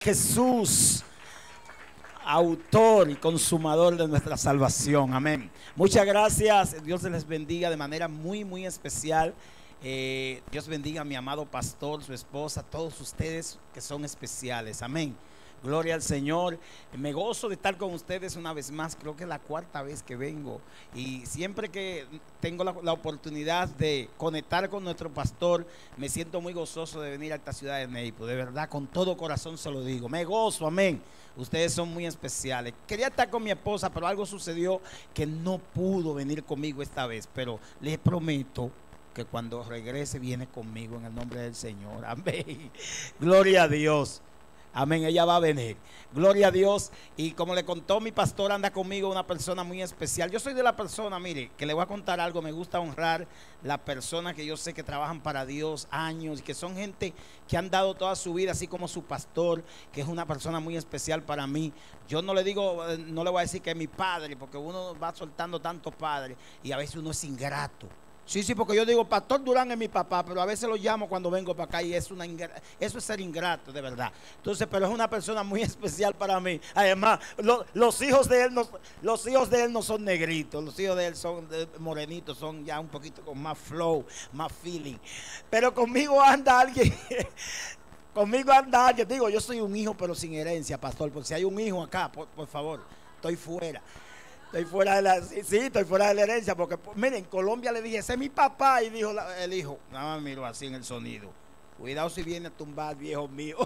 Jesús, autor y consumador de nuestra salvación. Amén. Muchas gracias. Dios les bendiga de manera muy especial. Dios bendiga a mi amado pastor, su esposa, todos ustedes que son especiales. Amén. Gloria al Señor. Me gozo de estar con ustedes una vez más. Creo que es la cuarta vez que vengo. Y siempre que tengo la oportunidad de conectar con nuestro pastor, me siento muy gozoso de venir a esta ciudad de Naples. De verdad, con todo corazón se lo digo. Me gozo, amén. Ustedes son muy especiales. Quería estar con mi esposa, pero algo sucedió que no pudo venir conmigo esta vez. Pero les prometo que cuando regrese viene conmigo en el nombre del Señor. Amén. Gloria a Dios. Amén, ella va a venir. Gloria a Dios. Y como le contó mi pastor, anda conmigo una persona muy especial. Yo soy de la persona, mire, que le voy a contar algo. Me gusta honrar las personas que yo sé que trabajan para Dios años, que son gente que han dado toda su vida, así como su pastor, que es una persona muy especial para mí. Yo no le digo, no le voy a decir que es mi padre, porque uno va soltando tantos padres y a veces uno es ingrato. Sí, porque yo digo, Pastor Durán es mi papá, pero a veces lo llamo cuando vengo para acá y eso es ser ingrato, de verdad. Entonces, pero es una persona muy especial para mí. Además, los hijos de él no son negritos, los hijos de él son morenitos, son ya un poquito con más flow, más feeling. Pero conmigo anda alguien, digo, yo soy un hijo pero sin herencia, pastor, porque si hay un hijo acá, por favor, estoy fuera. Estoy fuera de la herencia, porque miren, en Colombia le dije, ese es mi papá, y dijo el hijo, nada más miro así en el sonido, cuidado si viene a tumbar, viejo mío.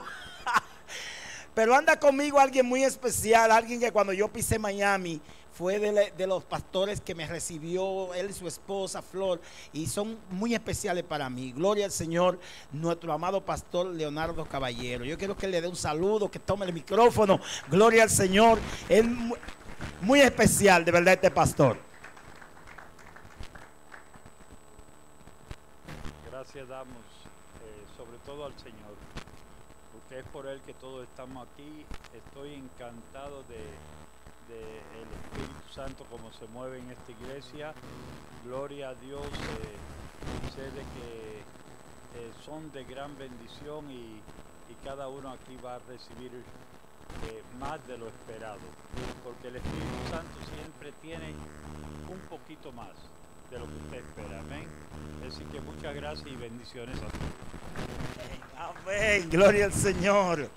Pero anda conmigo alguien muy especial, alguien que cuando yo pisé Miami, fue de los pastores que me recibió, él y su esposa Flor, y son muy especiales para mí. Gloria al Señor, nuestro amado pastor Leonardo Caballero. Yo quiero que le dé un saludo, que tome el micrófono. Gloria al Señor. Él muy especial, de verdad, este pastor. Gracias damos, sobre todo al Señor, porque es por Él que todos estamos aquí. Estoy encantado de el Espíritu Santo como se mueve en esta iglesia. Gloria a Dios. Sé de que son de gran bendición y cada uno aquí va a recibir más de lo esperado, porque el Espíritu Santo siempre tiene un poquito más de lo que usted espera. Amén. Así que muchas gracias y bendiciones a todos. Amén, gloria al Señor.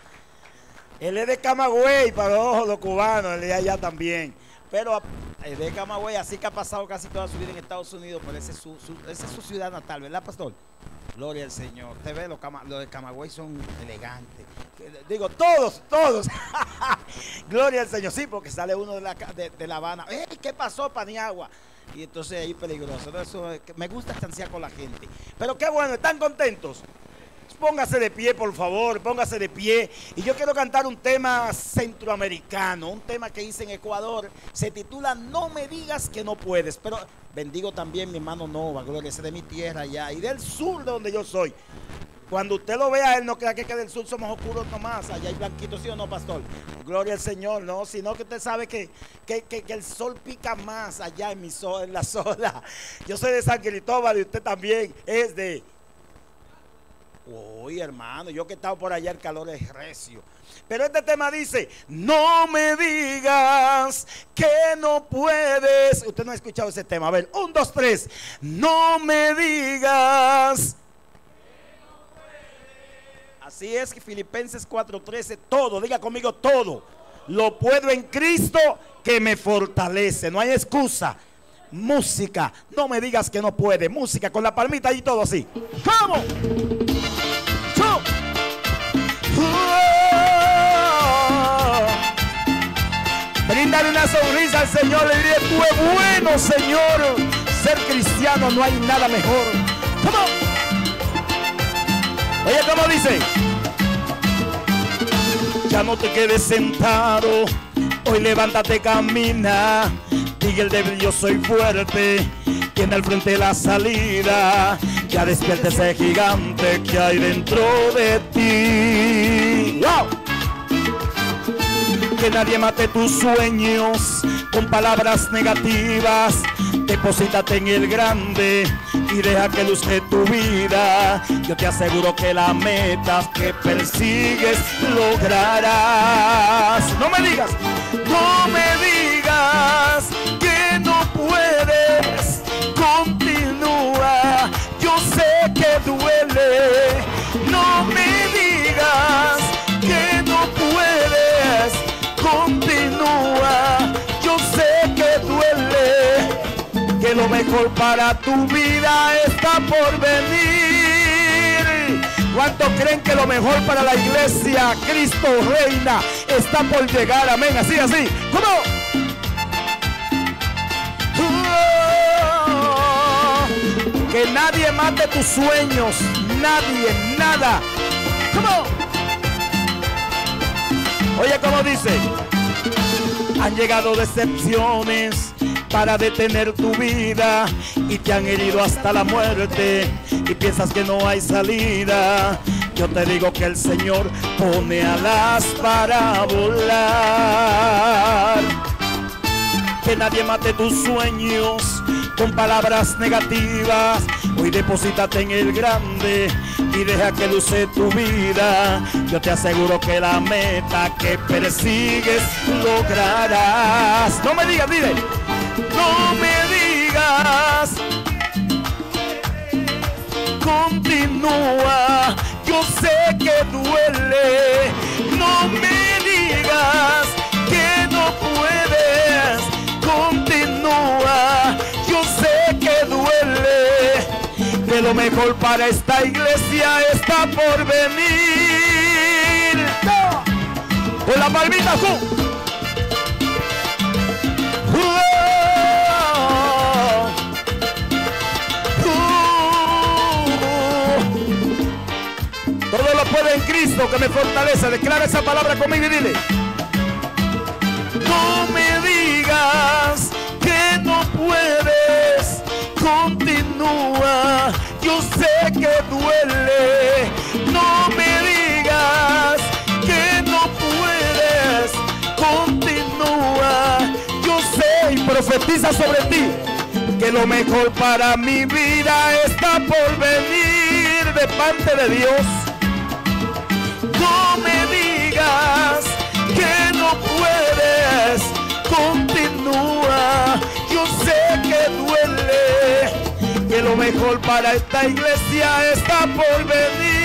Él es de Camagüey, para los cubanos, él es allá también, pero es de Camagüey, así que ha pasado casi toda su vida en Estados Unidos, pero esa es su ciudad natal, ¿verdad, pastor? Gloria al Señor. Usted ve, los de Camagüey son elegantes. Digo, todos. Gloria al Señor. Sí, porque sale uno de La Habana. ¿Qué pasó, Paniagua? Y entonces ahí peligroso. Eso, me gusta estanciar con la gente. Pero qué bueno, ¿están contentos? Póngase de pie, por favor, póngase de pie. Y yo quiero cantar un tema centroamericano, un tema que hice en Ecuador. Se titula No me digas que no puedes. Pero bendigo también mi hermano Nova, gloria, ese de mi tierra allá y del sur de donde yo soy. Cuando usted lo vea, él no crea que del sur somos oscuros nomás, allá hay blanquitos, ¿sí o no, pastor? Gloria al Señor, no, sino que usted sabe que el sol pica más allá en la zona. Yo soy de San Cristóbal y usted también es de... Uy, hermano, yo que he estado por allá, el calor es recio. Pero este tema dice, no me digas que no puedes. Usted no ha escuchado ese tema. A ver, 1, 2, 3. No me digas que no puedes. Así es que Filipenses 4:13, todo, diga conmigo todo. Lo puedo en Cristo que me fortalece. No hay excusa. Música, no me digas que no puede. Música con la palmita y todo así. ¿Cómo? Bríndale una sonrisa al Señor, le diré, tú es bueno, Señor. Ser cristiano no hay nada mejor. ¿Cómo? Oye, ¿cómo dice? Ya no te quedes sentado, hoy levántate, camina. Diga el débil, yo soy fuerte, tiene al frente la salida. Ya despierta ese gigante que hay dentro de ti. ¡Wow! Que nadie mate tus sueños con palabras negativas. Deposítate en el grande, y deja que luzque tu vida. Yo te aseguro que la meta que persigues lograrás. No me digas que no puedes. Continúa, yo sé que duele. No me digas que no puedes. Continúa, yo sé que duele, que lo mejor para tu vida está por venir. ¿Cuántos creen que lo mejor para la iglesia Cristo reina está por llegar? Amén, así, ¿cómo? Que nadie mate tus sueños, nadie, nada. ¿Cómo? Oye, ¿cómo dice? Han llegado decepciones para detener tu vida y te han herido hasta la muerte y piensas que no hay salida. Yo te digo que el Señor pone alas para volar. Que nadie mate tus sueños con palabras negativas. Hoy deposítate en el grande y deja que luce tu vida. Yo te aseguro que la meta que persigues lograrás. No me digas, dile. No me digas. Continúa, yo sé que duele. No me digas que no puedes. Continúa, yo sé que duele, que lo mejor para esta iglesia está por venir. Con la palmita, todo lo puede en Cristo que me fortalece. Declara esa palabra conmigo y dile. No me digas que no puedes. Continúa, yo sé que duele. No me digas que no puedes. Continúa, yo sé y profetiza sobre ti que lo mejor para mi vida está por venir de parte de Dios. No me digas que no puedes. Continúa, yo sé que duele, que lo mejor para esta iglesia está por venir.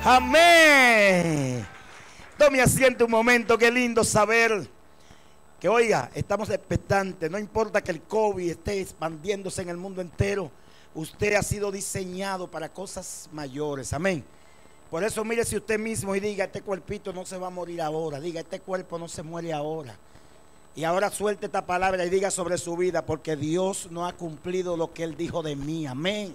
Amén. Tome asiento un momento, qué lindo saber que, oiga, estamos expectantes. No importa que el COVID esté expandiéndose en el mundo entero, usted ha sido diseñado para cosas mayores. Amén. Por eso mírese usted mismo y diga, este cuerpito no se va a morir ahora. Diga, este cuerpo no se muere ahora. Y ahora suelte esta palabra y diga sobre su vida, porque Dios no ha cumplido lo que Él dijo de mí. Amén.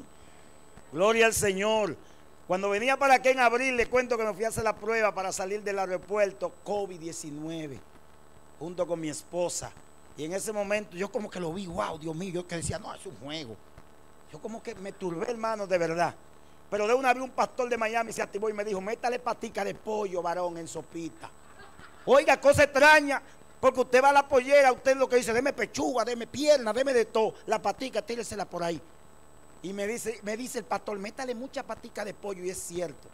Gloria al Señor. Cuando venía para acá en abril, le cuento que me fui a hacer la prueba para salir del aeropuerto, COVID-19, junto con mi esposa. Y en ese momento yo como que lo vi, wow, Dios mío, yo que decía, no, es un juego. Yo como que me turbé, hermano, de verdad. Pero de una vez un pastor de Miami se activó y me dijo, métale patica de pollo, varón, en sopita. Oiga, cosa extraña, porque usted va a la pollera, usted lo que dice, deme pechuga, deme pierna, deme de todo. La patica, tíresela por ahí. Y me dice el pastor, métale mucha patica de pollo, y es cierto.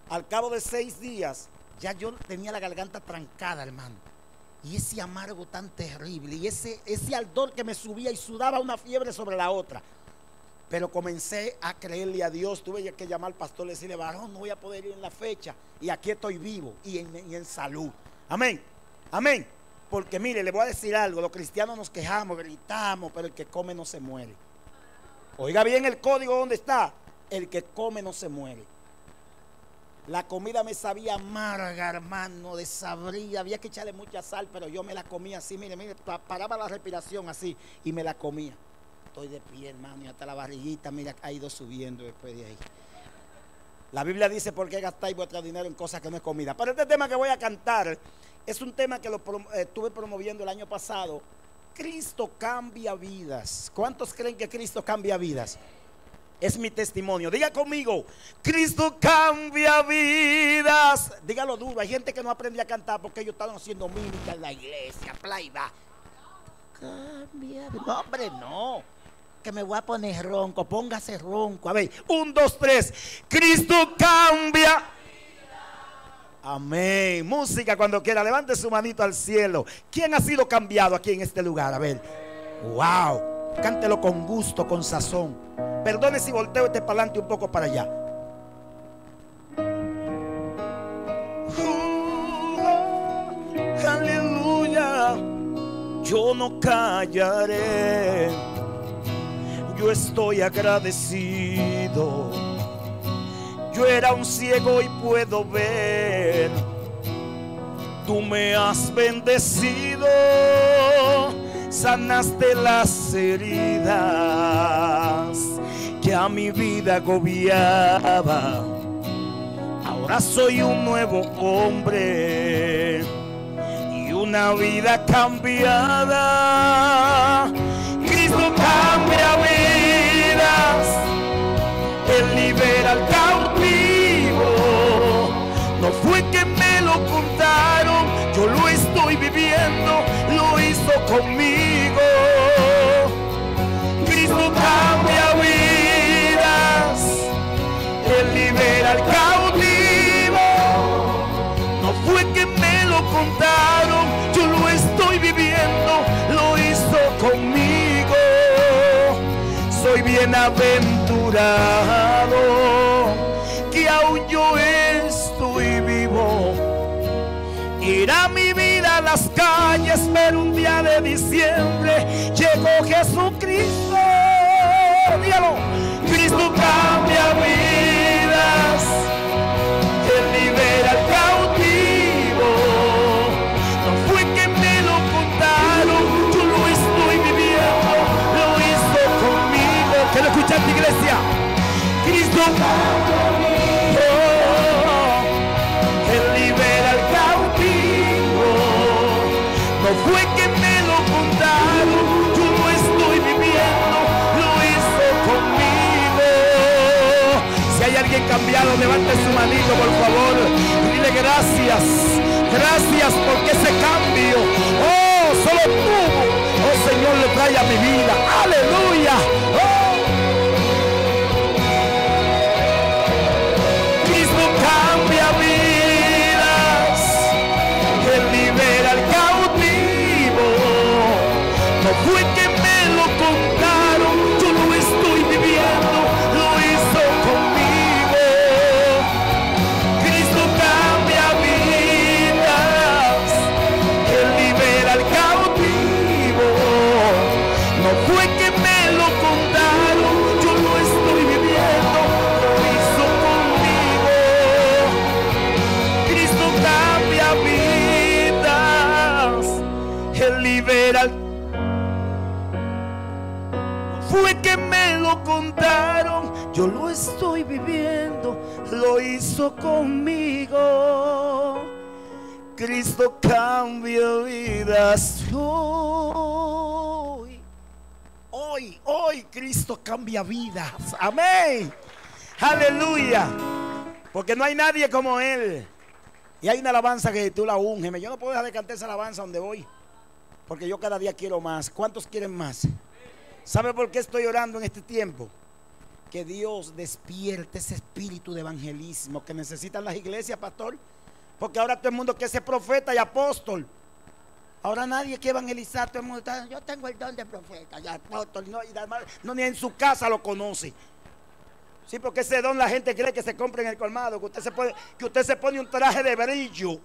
Al cabo de 6 días, ya yo tenía la garganta trancada, hermano. Y ese amargo tan terrible, y ese ardor que me subía y sudaba una fiebre sobre la otra. Pero comencé a creerle a Dios. Tuve que llamar al pastor y decirle, varón, no voy a poder ir en la fecha. Y aquí estoy vivo y en salud. Amén, amén. Porque mire, le voy a decir algo. Los cristianos nos quejamos, gritamos, pero el que come no se muere. Oiga bien el código donde está. El que come no se muere. La comida me sabía amarga, hermano, desabrida. Había que echarle mucha sal, pero yo me la comía así. Mire, paraba la respiración así y me la comía. Estoy de pie, hermano, y hasta la barriguita, mira, ha ido subiendo después de ahí. La Biblia dice, ¿por qué gastáis vuestro dinero en cosas que no es comida? Pero este tema que voy a cantar es un tema que lo estuve promoviendo el año pasado. Cristo cambia vidas. ¿Cuántos creen que Cristo cambia vidas? es mi testimonio. Diga conmigo, Cristo cambia vidas. Dígalo duro, hay gente que no aprende a cantar porque ellos están haciendo mímica en la iglesia, playback. Cambia vidas. No, hombre, no. Que me voy a poner ronco, póngase ronco. A ver, 1, 2, 3. Cristo cambia. Amén. Música cuando quiera, levante su manito al cielo. ¿Quién ha sido cambiado aquí en este lugar? A ver. Wow. Cántelo con gusto, con sazón. Perdone si volteo este para adelante un poco para allá. Aleluya. Yo no callaré. Yo estoy agradecido. Yo era un ciego y puedo ver. Tú me has bendecido. Sanaste las heridas que a mi vida agobiaba. Ahora soy un nuevo hombre y una vida cambiada. Cristo cambia vidas. Él libera al cautivo. No fue que me lo contaron, yo lo estoy viviendo, lo hizo conmigo. Cristo cambia vidas. Él libera al cautivo. No fue que me lo contaron, yo lo estoy viviendo, lo hizo conmigo. Soy bienaventurado que aún yo estoy vivo. Irá mi vida a las calles, pero un día de diciembre llegó Jesucristo. Dígalo. Cristo cambia vidas. Él libera al cautivo. No fue que me lo contaron, yo lo estoy viviendo, lo hizo conmigo. ¿Quiero escuchar tu iglesia? Cristo cambia vidas. Él libera al cautivo. No fue que me lo contaron, yo lo estoy viviendo, lo hizo conmigo. Si hay alguien cambiado, levante su manito, por favor. Dile gracias. Gracias porque ese cambio, oh, solo tú, oh Señor, lo trae a mi vida. Aleluya. Oh. Cristo cambia vidas. Él libera al cautivo. No fue que me lo contaron, yo lo estoy viviendo, lo hizo conmigo. Cristo cambia vidas. Él libera al cautivo. No fue que me lo contaron, yo lo estoy viviendo, lo hizo conmigo. Cristo cambia vidas. Él libera al. Fue que me lo contaron, yo lo estoy viviendo, lo hizo conmigo. Cristo cambia vidas. Hoy Cristo cambia vidas. Amén. Aleluya. Porque no hay nadie como Él. Y hay una alabanza que tú la unges. Yo no puedo dejar de cantar esa alabanza donde voy, porque yo cada día quiero más. ¿Cuántos quieren más? ¿Sabe por qué estoy orando en este tiempo? Que Dios despierte ese espíritu de evangelismo que necesitan las iglesias, pastor. Porque ahora todo el mundo quiere ser profeta y apóstol. Ahora nadie quiere evangelizar. Todo el mundo está, yo tengo el don de profeta y apóstol. No, y además, no, ni en su casa lo conoce. Sí, porque ese don la gente cree que se compra en el colmado. Que usted se pone un traje de brillo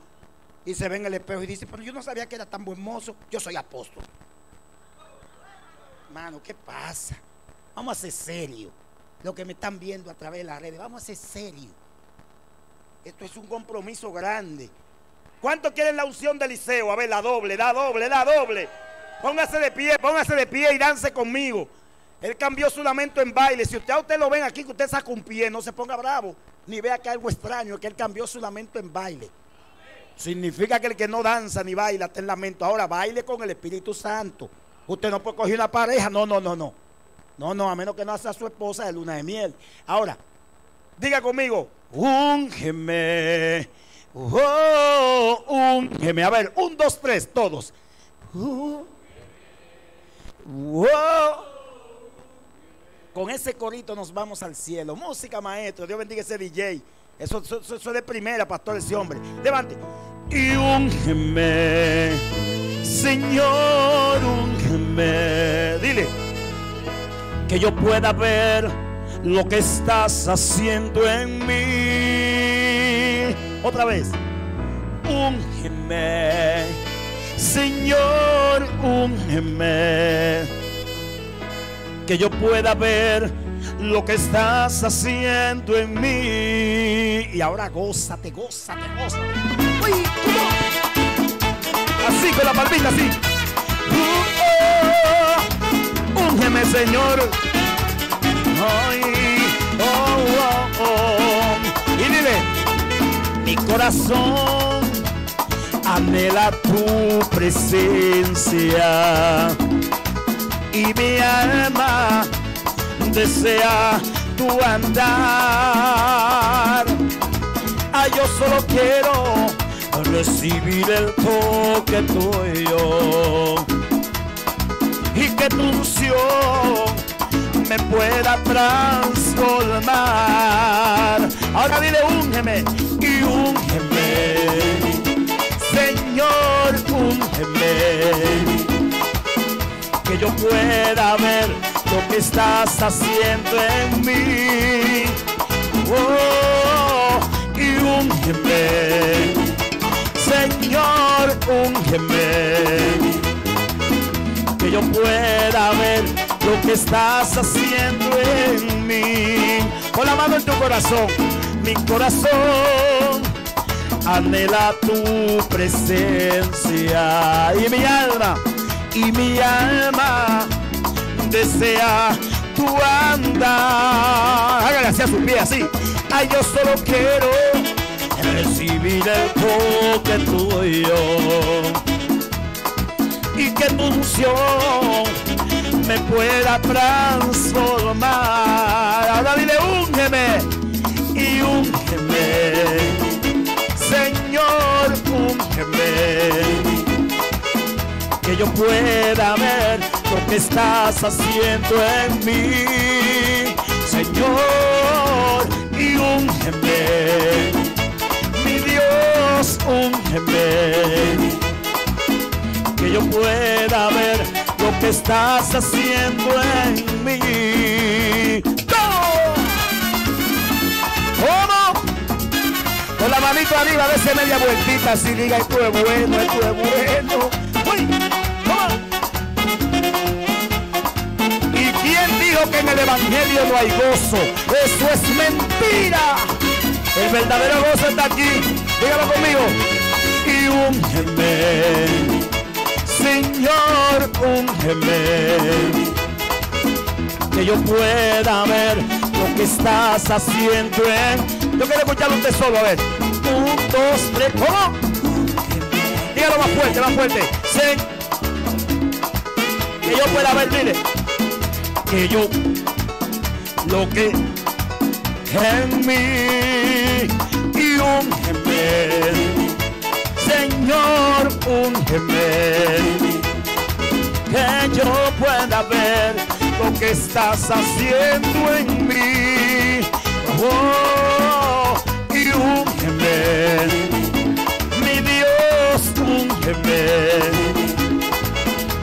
y se ve en el espejo y dice, pero yo no sabía que era tan buen mozo. Yo soy apóstol. Hermano, ¿qué pasa? Vamos a ser serios. Lo que me están viendo a través de las redes, vamos a ser serios. Esto es un compromiso grande. ¿Cuántos quieren la unción de Eliseo? A ver, la doble. Póngase de pie y dance conmigo. Él cambió su lamento en baile. Si usted lo ven aquí, que usted saca un pie, no se ponga bravo, ni vea que algo extraño, es que él cambió su lamento en baile. Significa que el que no danza ni baila está en lamento. Ahora baile con el Espíritu Santo. Usted no puede coger una pareja, no. No, a menos que no sea su esposa de luna de miel. Ahora, diga conmigo, úngeme. Oh, úngeme. A ver, 1, 2, 3, todos. Con ese corito nos vamos al cielo. Música, maestro. Dios bendiga ese DJ. Eso es de primera, pastor, ese hombre. Levante. Y úngeme, Señor, úngeme. Dile, que yo pueda ver lo que estás haciendo en mí. Otra vez. Úngeme, Señor, úngeme, que yo pueda ver lo que estás haciendo en mí. Y ahora gózate. Uy, así con la palmita, así. Úngeme, Señor. Ay, Y dile, mi corazón anhela tu presencia y mi alma desea tu andar. Yo solo quiero recibir el toque tuyo y que tu unción me pueda transformar. Ahora dile, úngeme y úngeme, Señor, úngeme, que yo pueda ver lo que estás haciendo en mí. Y úngeme, Señor, úngeme, que yo pueda ver lo que estás haciendo en mí. Pon la mano en tu corazón. Mi corazón anhela tu presencia y mi alma desea tu andar. Hágale así a sus pies, así. Yo solo quiero recibir el toque tuyo y que tu unción me pueda transformar. Ahora dile, úngeme y úngeme, Señor, úngeme, que yo pueda ver lo que estás haciendo en mí, Señor, y úngeme, mi Dios, úngeme, que yo pueda ver lo que estás haciendo en mí. ¿Cómo? Con la manito arriba, dése media vueltita así, diga, esto es bueno, esto es bueno. Uy, ¿cómo? ¿Y quién dijo que en el evangelio no hay gozo? Eso es mentira. El verdadero gozo está aquí. Dígalo conmigo. Y úngeme, Señor, úngeme, que yo pueda ver lo que estás haciendo en... Yo quiero escucharlo usted solo, a ver. 1, 2, 3, ¿cómo? Dígalo más fuerte, más fuerte. Que yo pueda ver, dile. Que yo, lo que en mí, y úngeme, Señor, úngeme, que yo pueda ver lo que estás haciendo en mí. Y úngeme, mi Dios, úngeme,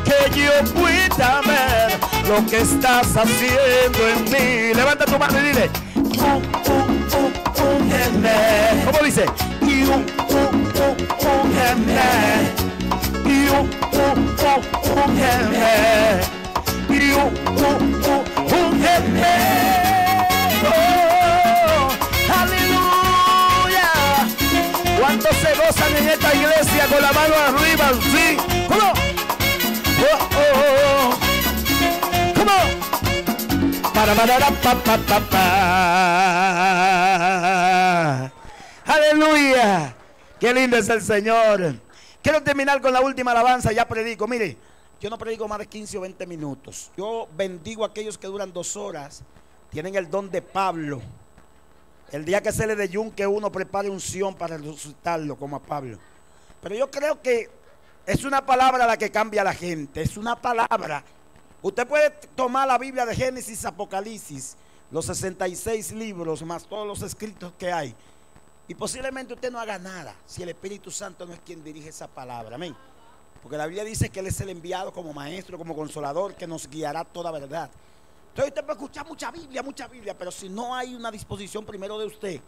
que yo pueda ver lo que estás haciendo en mí. Levanta tu mano y dile, úngeme. ¿Cómo dice? Y úngeme, y úngeme, y úngeme. ¡Aleluya! ¿Cuántos se gozan en esta iglesia con la mano arriba? ¿Sí? ¿Cómo? ¿Cómo? ¡Aleluya! ¡Qué lindo es el Señor! Quiero terminar con la última alabanza, ya predico. Mire, yo no predico más de 15 o 20 minutos. Yo bendigo a aquellos que duran 2 horas. Tienen el don de Pablo. El día que se le dé yunque uno prepare unción para resucitarlo como a Pablo. Pero yo creo que es una palabra la que cambia a la gente. Es una palabra. Usted puede tomar la Biblia de Génesis, Apocalipsis, los 66 libros, más todos los escritos que hay. Y posiblemente usted no haga nada si el Espíritu Santo no es quien dirige esa palabra. Amén. Porque la Biblia dice que Él es el enviado como maestro, como consolador, que nos guiará toda verdad. Entonces usted puede escuchar mucha Biblia, pero si no hay una disposición primero de usted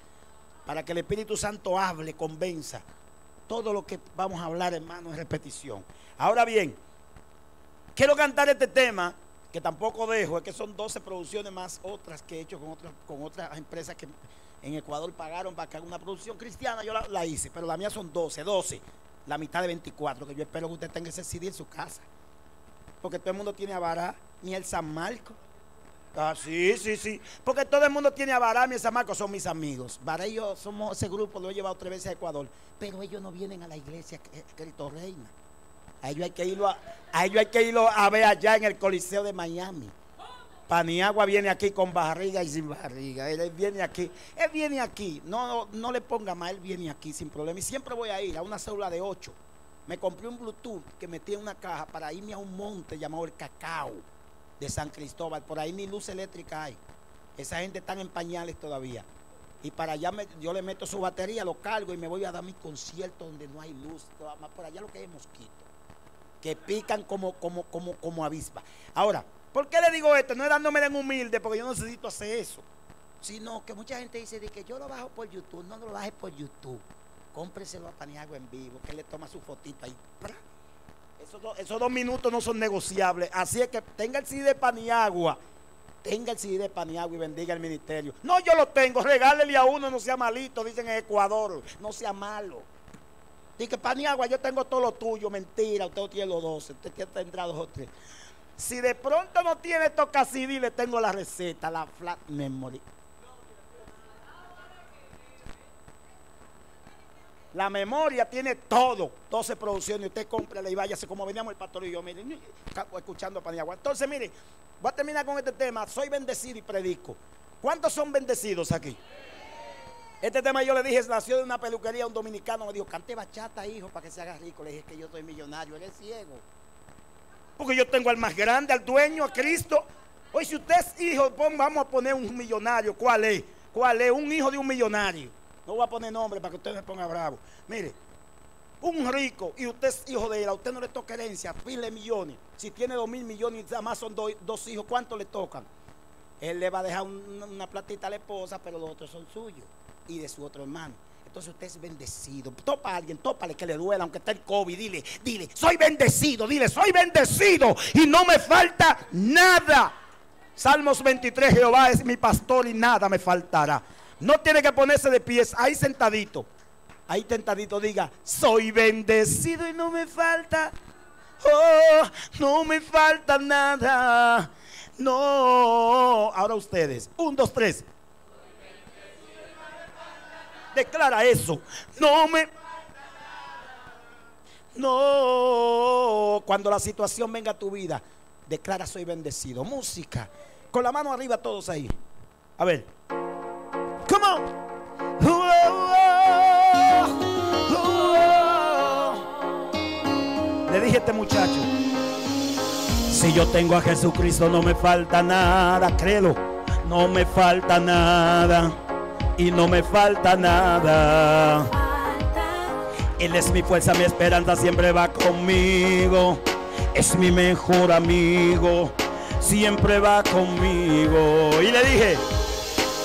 para que el Espíritu Santo hable, convenza, todo lo que vamos a hablar, hermano, es repetición. Ahora bien, quiero cantar este tema, que tampoco dejo, es que son 12 producciones más otras que he hecho con otras empresas que en Ecuador pagaron para que haga una producción cristiana. Yo la hice, pero la mía son 12, la mitad de 24, que yo espero que usted tenga ese CD en su casa. Porque todo el mundo tiene a Bará, ni el San Marcos. Ah, sí. Porque todo el mundo tiene a Bará, ni el San Marcos, son mis amigos. Bará y yo somos ese grupo, lo he llevado 3 veces a Ecuador. Pero ellos no vienen a la iglesia Cristo Reina. A ellos hay que irlo a ver allá en el Coliseo de Miami. Paniagua viene aquí con barriga y sin barriga. Él viene aquí. No le ponga más, él viene aquí sin problema. Y siempre voy a ir a una célula de 8. Me compré un Bluetooth que metí en una caja para irme a un monte llamado el Cacao de San Cristóbal. Por ahí ni luz eléctrica hay. Esa gente está en pañales todavía. Y para allá yo le meto su batería, lo cargo y me voy a dar mi concierto donde no hay luz. Más por allá lo que hay es mosquito, que pican como avispa. Ahora, ¿por qué le digo esto? No es dándome de humilde, porque yo no necesito hacer eso. Sino que mucha gente dice de que yo lo bajo por YouTube. No lo bajes por YouTube. Cómpreselo a Paniagua en vivo, que él le toma su fotito ahí. Esos 2 minutos no son negociables. Así es que tenga el CD de Paniagua. Tenga el CD de Paniagua y bendiga el ministerio. No, yo lo tengo. Regálele a uno, no sea malito. Dicen en Ecuador, no sea malo. Dice que Paniagua, yo tengo todo lo tuyo. Mentira, usted no tiene los 12. Usted tendrá 2 o 3. Si de pronto no tiene toca CD, le tengo la receta, la flat memory. La memoria tiene todo, 12 producciones. Usted cómprala y váyase como veníamos el pastor y yo, miren, escuchando a Paniagua. Entonces, mire, voy a terminar con este tema. Soy bendecido y predico. ¿Cuántos son bendecidos aquí? Este tema yo le dije, nació de una peluquería, un dominicano me dijo, cante bachata, hijo, para que se haga rico. Le dije que yo soy millonario, él es ciego. Porque yo tengo al más grande, al dueño, a Cristo. Oye, si usted es hijo, vamos a poner un millonario. ¿Cuál es? Un hijo de un millonario. No voy a poner nombre para que usted me ponga bravo. Mire, un rico y usted es hijo de él, a usted no le toca herencia, pile millones. Si tiene 2.000 millones y además son 2 hijos, ¿cuánto le tocan? Él le va a dejar una platita a la esposa, pero los otros son suyos y de su otro hermano. Entonces usted es bendecido. Topa a alguien, tópale que le duela, aunque esté el COVID. Dile, soy bendecido. Dile, soy bendecido y no me falta nada. Salmos 23, Jehová es mi pastor y nada me faltará. No tiene que ponerse de pies, ahí sentadito. Ahí tentadito diga, soy bendecido y no me falta. Oh, no me falta nada. No. Ahora ustedes, 1, 2, 3. Declara eso. No. Cuando la situación venga a tu vida, declara soy bendecido. Música. Con la mano arriba todos ahí. A ver. Come on. Le dije a este muchacho, si yo tengo a Jesucristo no me falta nada. Créelo. No me falta nada. Y no me falta nada. Él es mi fuerza, mi esperanza, siempre va conmigo. Es mi mejor amigo, siempre va conmigo. Y le dije,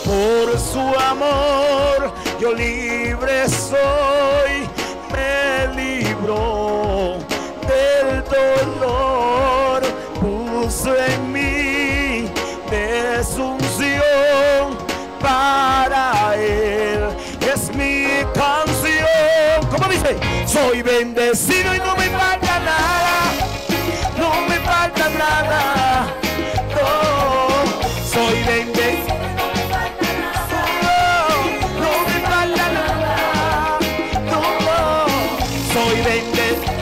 por su amor yo libre soy. Me libró del dolor, puso en mí de su unción. Para él es mi canción. ¿Cómo dice? Soy bendecido y no me falta nada. No me falta nada. No, soy bendecido. No me falta nada. No, soy bendecido.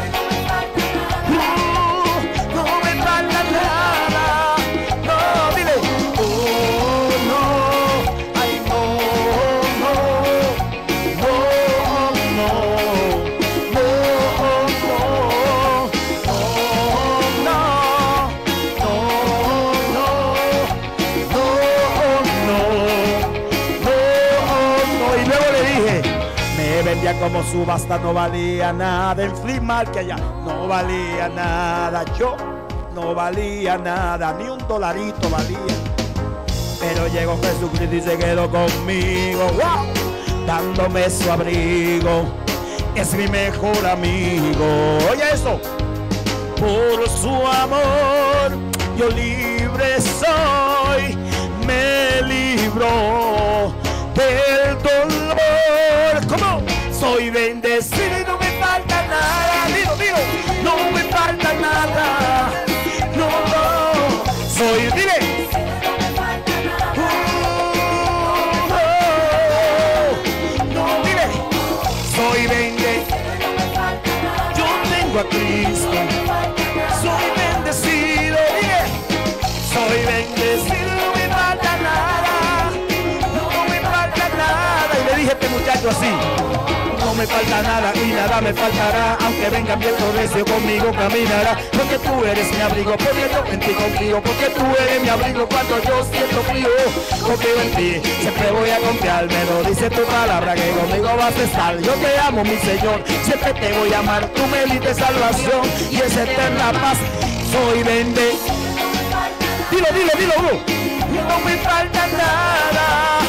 vendía como subasta, no valía nada. En Flea Market allá no valía nada. Yo no valía nada, ni un dolarito valía. Pero llegó Jesucristo y se quedó conmigo, wow, dándome su abrigo. Es mi mejor amigo. Oye eso. Por su amor yo libre soy, me libró del dolor. ¿Cómo? Soy bendecido y no me falta nada. Dilo, dilo, no me falta nada. No, no, soy, dile. No, dile. Soy bendecido. Yo tengo a Cristo. Soy bendecido, dile. Soy bendecido, no me falta nada. No me falta nada. Y le dije a este muchacho así: no me falta nada y nada me faltará. Aunque venga viento recio, conmigo caminará. Porque tú eres mi abrigo, porque yo en ti confío. Porque tú eres mi abrigo cuando yo siento frío. Confío en ti, siempre voy a confiar. Me lo dice tu palabra que conmigo vas a estar. Yo te amo, mi Señor, siempre te voy a amar. Tú me diste salvación y es eterna paz. Soy bendecido. Dilo, dilo, dilo, dilo. No me falta nada.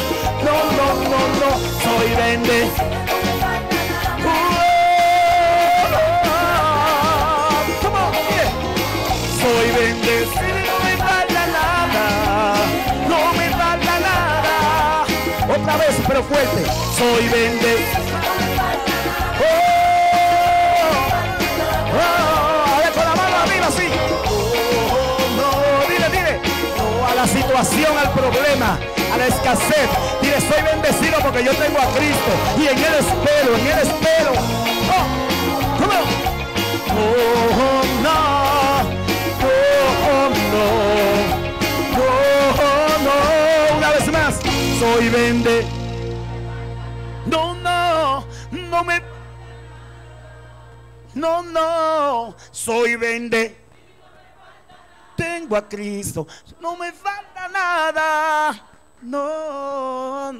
No, no, no, no. Soy bendecido. Soy bendecido y no me falta nada. No me falta nada. Otra vez, pero fuerte. Soy bendecido. A ver, con la mano arriba así. No, dile, dile. No a la situación, al problema, a la escasez. Dile, soy bendecido porque yo tengo a Cristo. Y en Él espero, en Él espero. ¿Cómo? Oh, no. No, una vez más, soy bendecido. No, soy bendecido. Tengo a Cristo, no me falta nada. No.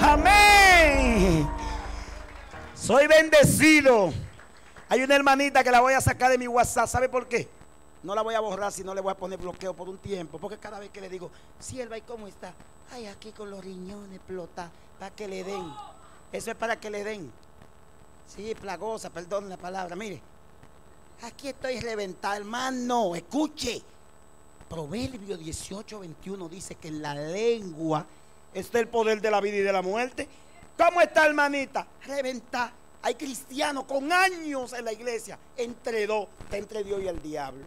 Amén. Soy bendecido. Hay una hermanita que la voy a sacar de mi WhatsApp. ¿Sabe por qué? No la voy a borrar, si no le voy a poner bloqueo por un tiempo. Porque cada vez que le digo, sierva, ¿y cómo está? Ay, aquí con los riñones explotados, para que le den. Eso es para que le den. Sí, plagosa, perdón la palabra. Mire, aquí estoy reventada, hermano. Escuche. Proverbio 18:21 dice que en la lengua está el poder de la vida y de la muerte. ¿Cómo está, hermanita? Reventada. Hay cristianos con años en la iglesia. Entre dos, está entre Dios y el diablo.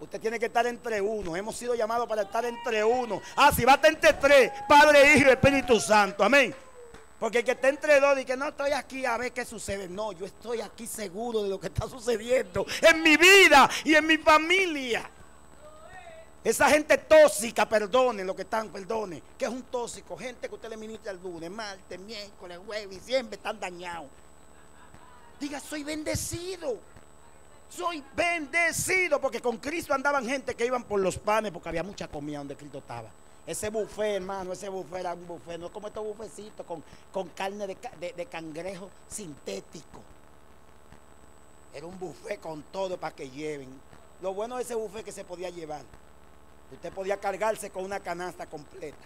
Usted tiene que estar entre uno. Hemos sido llamados para estar entre uno. Si va a estar entre tres, Padre, Hijo y Espíritu Santo. Amén. Porque el que está entre dos dice que no estoy aquí a ver qué sucede. No, yo estoy aquí seguro de lo que está sucediendo en mi vida y en mi familia. Esa gente tóxica, perdone lo que están, perdone. Que es un tóxico. Gente que usted le ministra el lunes, martes, miércoles, jueves y siempre están dañados. Diga, soy bendecido. Soy bendecido. Porque con Cristo andaban gente que iban por los panes porque había mucha comida donde Cristo estaba. Ese buffet, hermano, ese buffet era un buffet. No es como estos buffecitos con carne de cangrejo sintético. Era un buffet con todo para que lleven. Lo bueno de ese buffet es que se podía llevar. Usted podía cargarse con una canasta completa.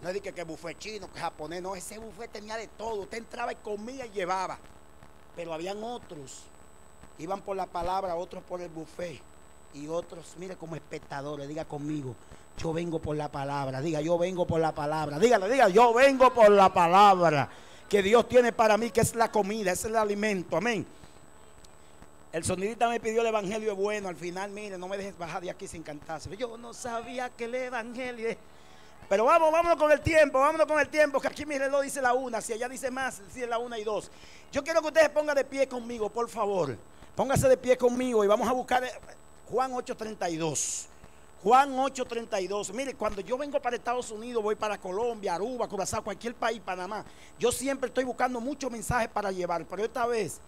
No es de que buffet chino, que japonés. No, ese buffet tenía de todo. Usted entraba y comía y llevaba. Pero habían otros, iban por la palabra, otros por el buffet. Y otros, mire, como espectadores, diga conmigo, yo vengo por la palabra. Diga, yo vengo por la palabra. Dígalo, diga, yo vengo por la palabra que Dios tiene para mí, que es la comida, es el alimento. Amén. El sonidista me pidió el evangelio es bueno. Al final, mire, no me dejes bajar de aquí sin cantarse. Yo no sabía que el evangelio es... Pero vámonos con el tiempo, que aquí mi reloj dice la 1, si allá dice más, dice la 1 y 2. Yo quiero que ustedes pongan de pie conmigo, por favor. Póngase de pie conmigo y vamos a buscar Juan 8:32. Juan 8:32. Mire, cuando yo vengo para Estados Unidos, voy para Colombia, Aruba, Curazao, cualquier país, Panamá, yo siempre estoy buscando muchos mensajes para llevar. Pero esta vez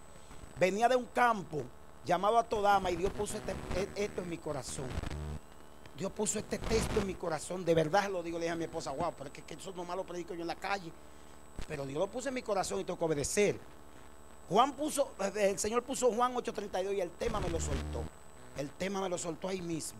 venía de un campo llamado a Todama y Dios puso esto en mi corazón. Dios puso este texto en mi corazón, de verdad lo digo. Le dije a mi esposa, wow, pero es que eso nomás lo predico yo en la calle. pero Dios lo puso en mi corazón y tengo que obedecer. El Señor puso Juan 8:32 y el tema me lo soltó. El tema me lo soltó ahí mismo.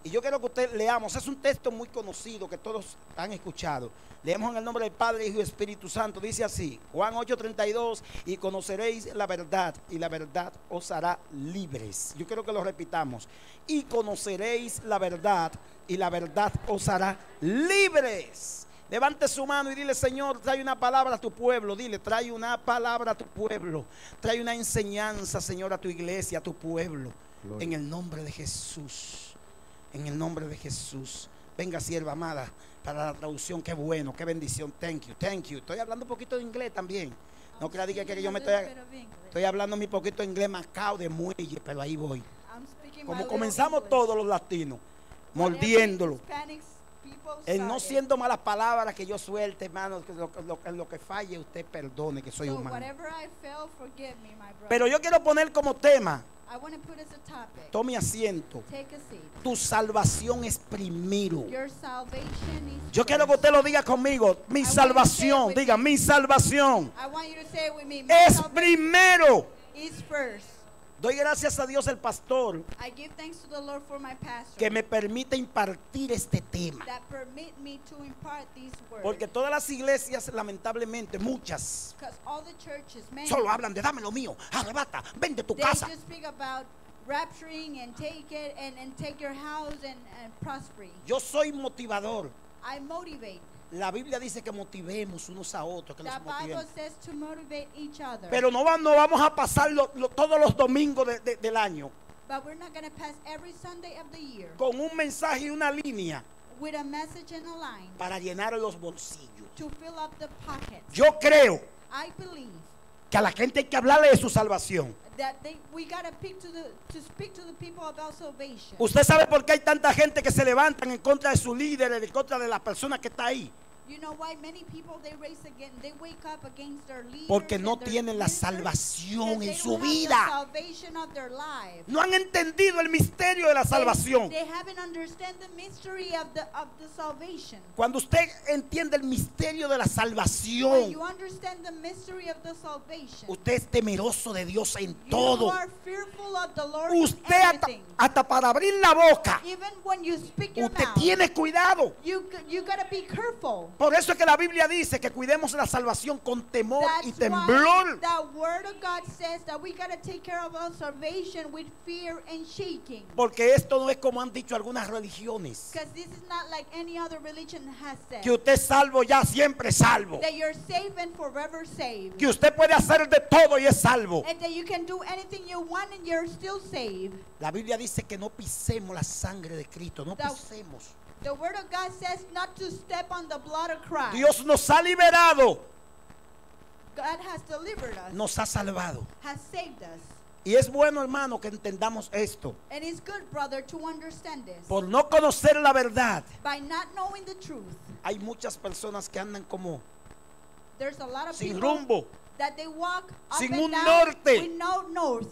Y yo quiero que usted leamos, es un texto muy conocido que todos han escuchado. Leemos en el nombre del Padre, Hijo y Espíritu Santo. Dice así, Juan 8:32, y conoceréis la verdad, y la verdad os hará libres. Yo quiero que lo repitamos. Y conoceréis la verdad, y la verdad os hará libres. Levante su mano y dile: Señor, trae una palabra a tu pueblo. Dile: trae una palabra a tu pueblo. Trae una enseñanza, Señor, a tu iglesia, a tu pueblo. Gloria. En el nombre de Jesús. En el nombre de Jesús. Venga, sierva amada, para la traducción. Qué bueno, qué bendición. Thank you, thank you. Estoy hablando un poquito de inglés también. No crea que yo me estoy hablando mi poquito de inglés macao de muelle, pero ahí voy. Como comenzamos todos los latinos, mordiéndolo. En no siendo malas palabras que yo suelte, hermano, que lo que falle usted perdone, que soy humano. Pero yo quiero poner como tema, tome asiento, tu salvación es primero. Yo quiero que usted lo diga conmigo, mi salvación, diga: mi salvación es primero. Doy gracias a Dios el pastor que me permite impartir este tema. Porque todas las iglesias, lamentablemente, muchas, solo hablan de: dame lo mío, arrebata, vende tu casa. Yo soy motivador. La Biblia dice que motivemos unos a otros, que los motivemos. Pero no vamos a pasarlo todos los domingos del año con un mensaje y una línea para llenar los bolsillos. Yo creo que a la gente hay que hablarle de su salvación. Usted sabe por qué hay tanta gente que se levantan en contra de su líder, en contra de la persona que está ahí. Porque no tienen la salvación en su vida. No han entendido el misterio de la salvación. Cuando usted entiende el misterio de la salvación, usted es temeroso de Dios en todo. Usted hasta para abrir la boca, usted tiene cuidado. Por eso es que la Biblia dice que cuidemos la salvación con temor y temblor. Porque esto no es como han dicho algunas religiones, que usted es salvo ya, siempre salvo, que usted puede hacer de todo y es salvo. La Biblia dice que no pisemos la sangre de Cristo, no pisemos. The word of God says not to step on the blood of Christ. Dios nos ha liberado. God has delivered us. Nos ha salvado. Has saved us. Y es bueno, hermano, que entendamos esto. And it's good, brother, to understand this. Por no conocer la verdad, by not knowing the truth, hay muchas personas que andan como there's a lot of sin people rumbo, that they walk up sin and un down norte, with no north.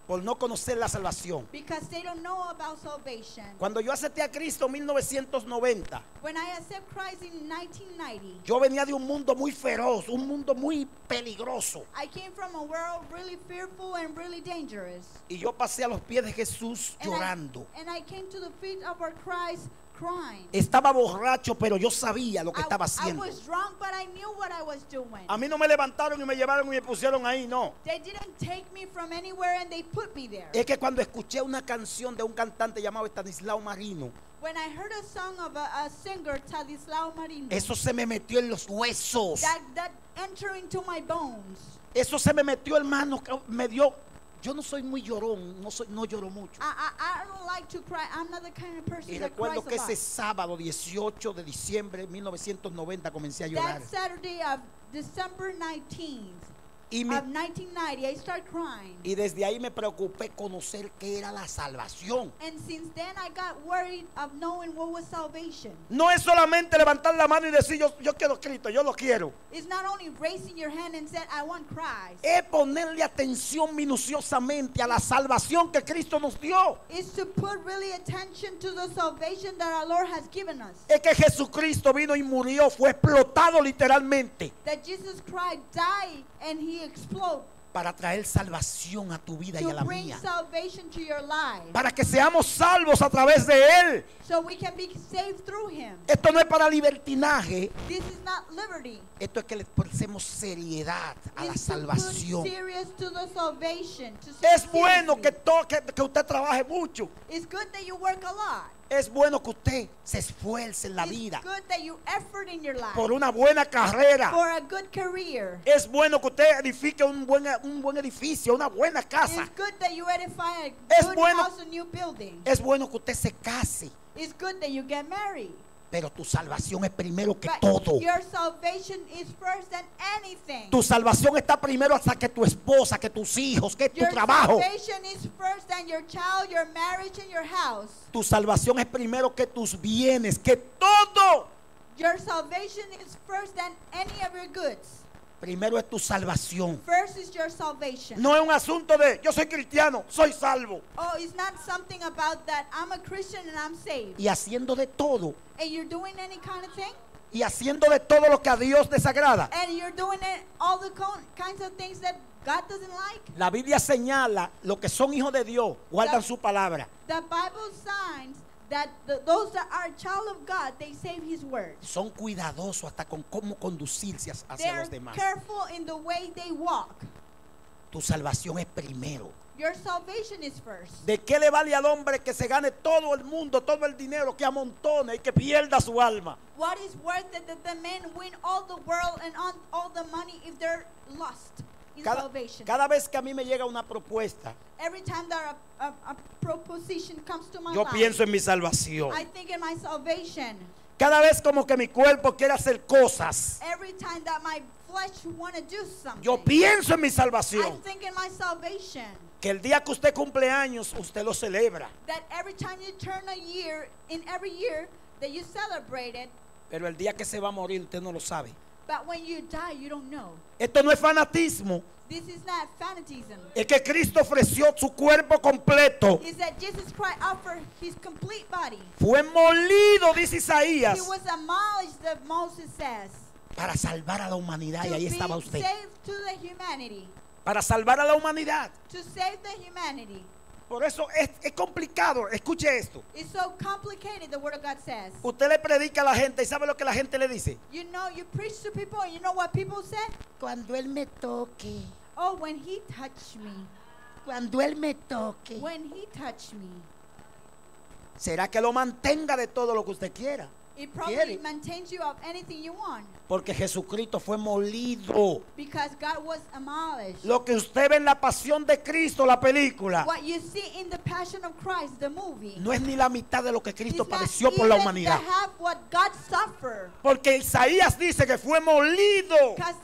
Por no conocer la salvación. Because they don't know about salvation. Cuando yo acepté a Cristo en 1990, when I accepted Christ in 1990, yo venía de un mundo muy feroz, un mundo muy peligroso. I came from a world really fearful and really dangerous. Y yo pasé a los pies de Jesús llorando. And I came to the feet of our Christ crying. Estaba borracho, pero yo sabía lo que estaba haciendo. I was drunk, but I knew what I was doing. A mí no me levantaron y me llevaron y me pusieron ahí, no. They didn't take me from anywhere and they put me there. Es que cuando escuché una canción de un cantante llamado Estanislao Marino, when I heard a song of a singer, Estanislao Marino, eso se me metió en los huesos. That entered into my bones. Eso se me metió, hermano, me dio. Yo no soy muy llorón, no lloro mucho. I don't like to cry. I'm not the kind of person y that recuerdo cries que ese sábado 18 de diciembre de 1990 comencé a llorar. That Saturday of December 19th, Y, mi- of 1990, I started crying. y desde ahí me preocupé conocer qué era la salvación. And since then, I got worried of knowing what was salvation. No es solamente levantar la mano y decir yo quiero a Cristo, yo lo quiero. It's not only raising your hand and said, I want Christ. Es ponerle atención minuciosamente a la salvación que Cristo nos dio. It's to put really attention to the salvation that our Lord has given us. Es que Jesucristo vino y murió, fue explotado literalmente That Jesus Christ died and he exploded para traer salvación a tu vida y a to la bring mía. salvation to your life. Para que seamos salvos a través de Él. So we can be saved through him. Esto no es para libertinaje. This is not liberty. Esto es que le ponemos seriedad a la It's to put salvación. serious to the salvation. To Es bueno seriously. que usted trabaje mucho. It's good that you work a lot. Es bueno que usted se esfuerce en la It's vida good that you effort in your life por una buena carrera. for a good career. Es bueno que usted edifique un buen edificio, una buena casa. It's good that you edify a Es good bueno- house, a new building. Es bueno que usted se case. It's good that you get married. Pero tu salvación es primero que But todo. your salvation is first than anything. Tu salvación está primero hasta que tu esposa, que tus hijos, que tu Your trabajo. salvation is first than your child, your marriage, and your house. Tu salvación es primero que tus bienes, que todo. Your salvation is first than any of your goods. Primero es tu salvación. First is your salvation. No es un asunto de yo soy cristiano, soy salvo. Oh, it's not something about that I'm a Christian and I'm saved. Y haciendo de todo. And you're doing any kind of thing? Y haciendo de todo lo que a Dios desagrada. And you're doing all the kinds of things that God doesn't like? La Biblia señala los que son hijos de Dios, guardan su palabra. The Bible signs that those that are child of God, they save his word. Son cuidadosos hasta con cómo conducirse hacia They're los demás. careful in the way they walk. Tu salvación es primero. Your salvation is first. ¿De qué le vale al hombre que se gane todo el mundo, todo el dinero, que amontone y que pierda su alma? What is worth it that the men win all the world and all the money if they're lost in salvation? Cada vez que a mí me llega una propuesta, Every time that a proposition comes to my yo life, pienso en mi salvación. I think in my salvation. Cada vez como que mi cuerpo quiere hacer cosas, Every time that my flesh want to do something, yo pienso en mi I salvación. think in my salvation. Que el día que usted cumple años, usted lo celebra. That every time you turn a year, in every year that you celebrate it, Pero el día que se va a morir, usted no lo sabe. but when you die, you don't know. Esto no es fanatismo. This is not fanatism. Es que Cristo ofreció su cuerpo completo. Is that Jesus Christ offered his complete body. Fue molido, dice Isaías, He was demolished, that Moses says, para salvar a la humanidad. Y to ahí be estaba usted. saved to the humanity. Para salvar a la humanidad. To save the humanity. Por eso es complicado. Escuche esto. It's so complicated, the word of God says. Usted le predica a la gente y ¿sabe lo que la gente le dice? You know, you preach to people and you know what people say? Cuando Él me toque. Oh, when he touched me. Cuando Él me toque. When he touched me. ¿Será que lo mantenga de todo lo que usted quiera? It probably Quiere. maintains you of anything you want. Porque Jesucristo fue molido. Because God was demolished. Lo que usted ve en la pasión de Cristo, la película, What you see in the Passion of Christ, the movie, no es ni la mitad de lo que Cristo is not padeció por la even humanidad. the half what God suffered. Porque Isaías dice que fue molido. Because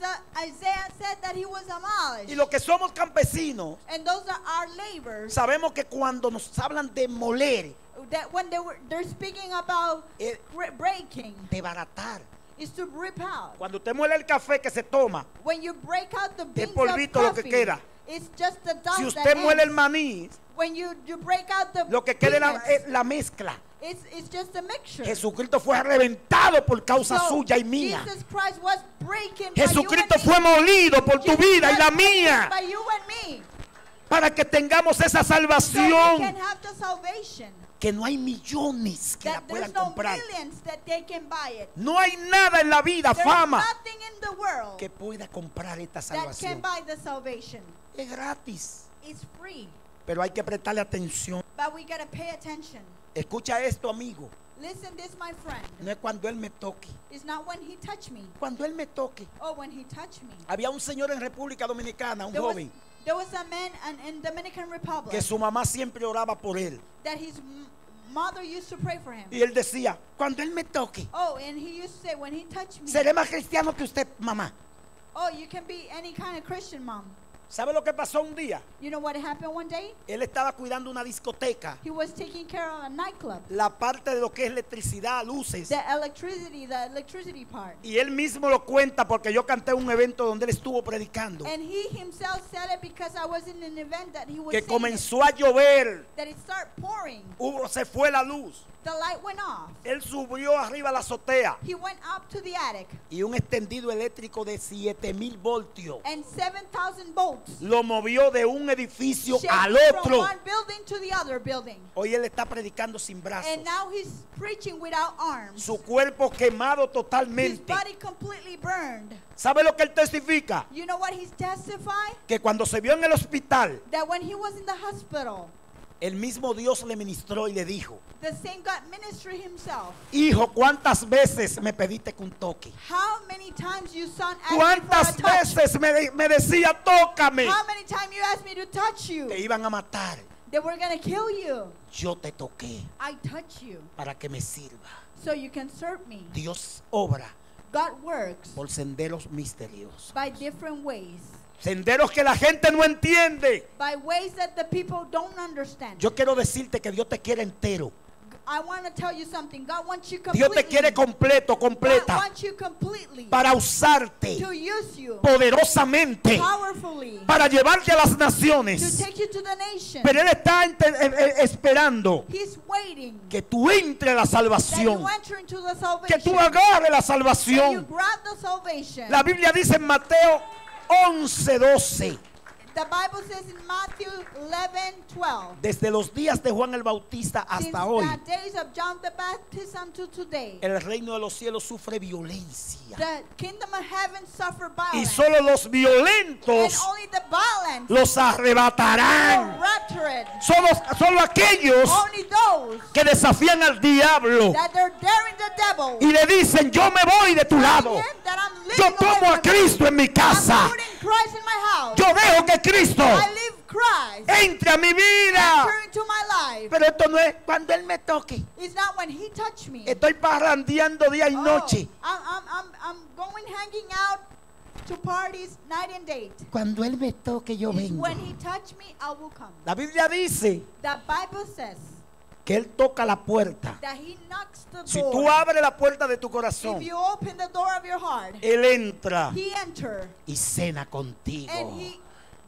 Isaiah said that he was demolished. Y los que somos campesinos, And those are our labors. sabemos que cuando nos hablan de moler, That when they're speaking about Eh, breaking, de baratar. is to rip out. Cuando usted muele el café que se toma, When you break out the beans polvito of lo que coffee, queda. it's just the dust si that usted muele el ends. maní, When you break out the lo que queda peanuts, es la mezcla. it's just a mixture. Jesucristo fue reventado por causa So, suya y mía. Jesus Christ was breaking Jesucristo by you fue and me. molido por tu Jesus vida y was la breaking mía. by you and me. Para que tengamos esa So we can salvación. have the salvation. Que no hay millones que la That puedan there's no comprar. millions that they can buy it. No hay nada en la vida, There's fama, nothing in the world que pueda comprar esta that can salvación. buy the salvation. Es gratis. It's free. Pero hay que prestarle atención. But we gotta pay attention. Escucha esto, amigo. Listen this, my friend. No es cuando Él me toque. It's not when he touched me. Cuando Él me toque. Oh, when he touched me. Había un señor en República Dominicana, un There was, joven, there was a man in Dominican Republic que su mamá siempre oraba por él. that his mother used to pray for him. Y él decía, cuando Él me toque, Oh, and he used to say, when he touched me, seré más cristiano que usted, mamá. Oh, you can be any kind of Christian mom. ¿Sabe lo que pasó un día? You know what happened one day? Él estaba cuidando una discoteca, He was taking care of a nightclub. la parte de lo que es electricidad, luces. The electricity part. Y él mismo lo cuenta porque yo canté un evento donde él estuvo predicando. And he himself said it because I was in an event that he was Que saying comenzó a llover, that it started pouring. se fue la luz. The light went off. Él subió arriba a la azotea He went up to the attic, y un extendido eléctrico de 7000 voltios and 7,000 volts lo movió de un edificio shake al from otro. one building to the other building. Hoy él está predicando sin brazos, And now he's preaching without arms. su cuerpo quemado His totalmente. body completely burned. ¿Sabe lo que él testifica? You know what he's testified? Que cuando se vio en el hospital, That when he was in the hospital, el mismo Dios le ministró y le dijo: the same God ministered himself. hijo, ¿cuántas veces me pediste que un toque? How many times you son asked me for a ¿Cuántas touch? veces me decía tócame? How many times you asked me to touch you? Te iban a matar. They were going to kill you. Yo te toqué I touch you para que me sirva. so you can serve me. Dios obra God works por senderos misteriosos. by different ways. Senderos que la gente no entiende. By ways that the people don't understand. Yo quiero decirte que Dios te quiere entero. I want to tell you something. God wants you Dios completely. te quiere completo, God completa, wants you completely para usarte to use you poderosamente, powerfully para llevarte a las to naciones. take you to the nation. Pero Él está esperando He's waiting que tú entres a la that salvación, you enter into the que salvation. tú agarres la That you salvación. grab the salvation. La Biblia dice en Mateo 11:12, The Bible says in Matthew 11:12. desde los días de Juan el Bautista Since hasta hoy, the days of John the Baptist until today, el reino de los cielos sufre violencia. the kingdom of heaven suffered Y violence, solo los and violentos only the violent los will arrebatarán. rapture it. Solo aquellos Only those que desafían al diablo that they're daring the devil. y le dicen: yo me voy de tu lado, Telling him that I'm yo living away tomo a from Cristo en mi him. casa, I'm putting Christ in my house. yo dejo que Cristo I live Christ. entre a mi vida. Enter into my life. Pero esto no es cuando Él me toque. It's not when he touched me. Estoy parrandeando día y noche. I'm going hanging out to parties night and day. Cuando Él me toque, yo It's vengo. when he touched me, I will come. La Biblia dice The Bible says que Él toca la puerta. that he knocks the Si door. tú abres la puerta de tu corazón, If you open the door of your heart, Él entra he enter y cena contigo. and he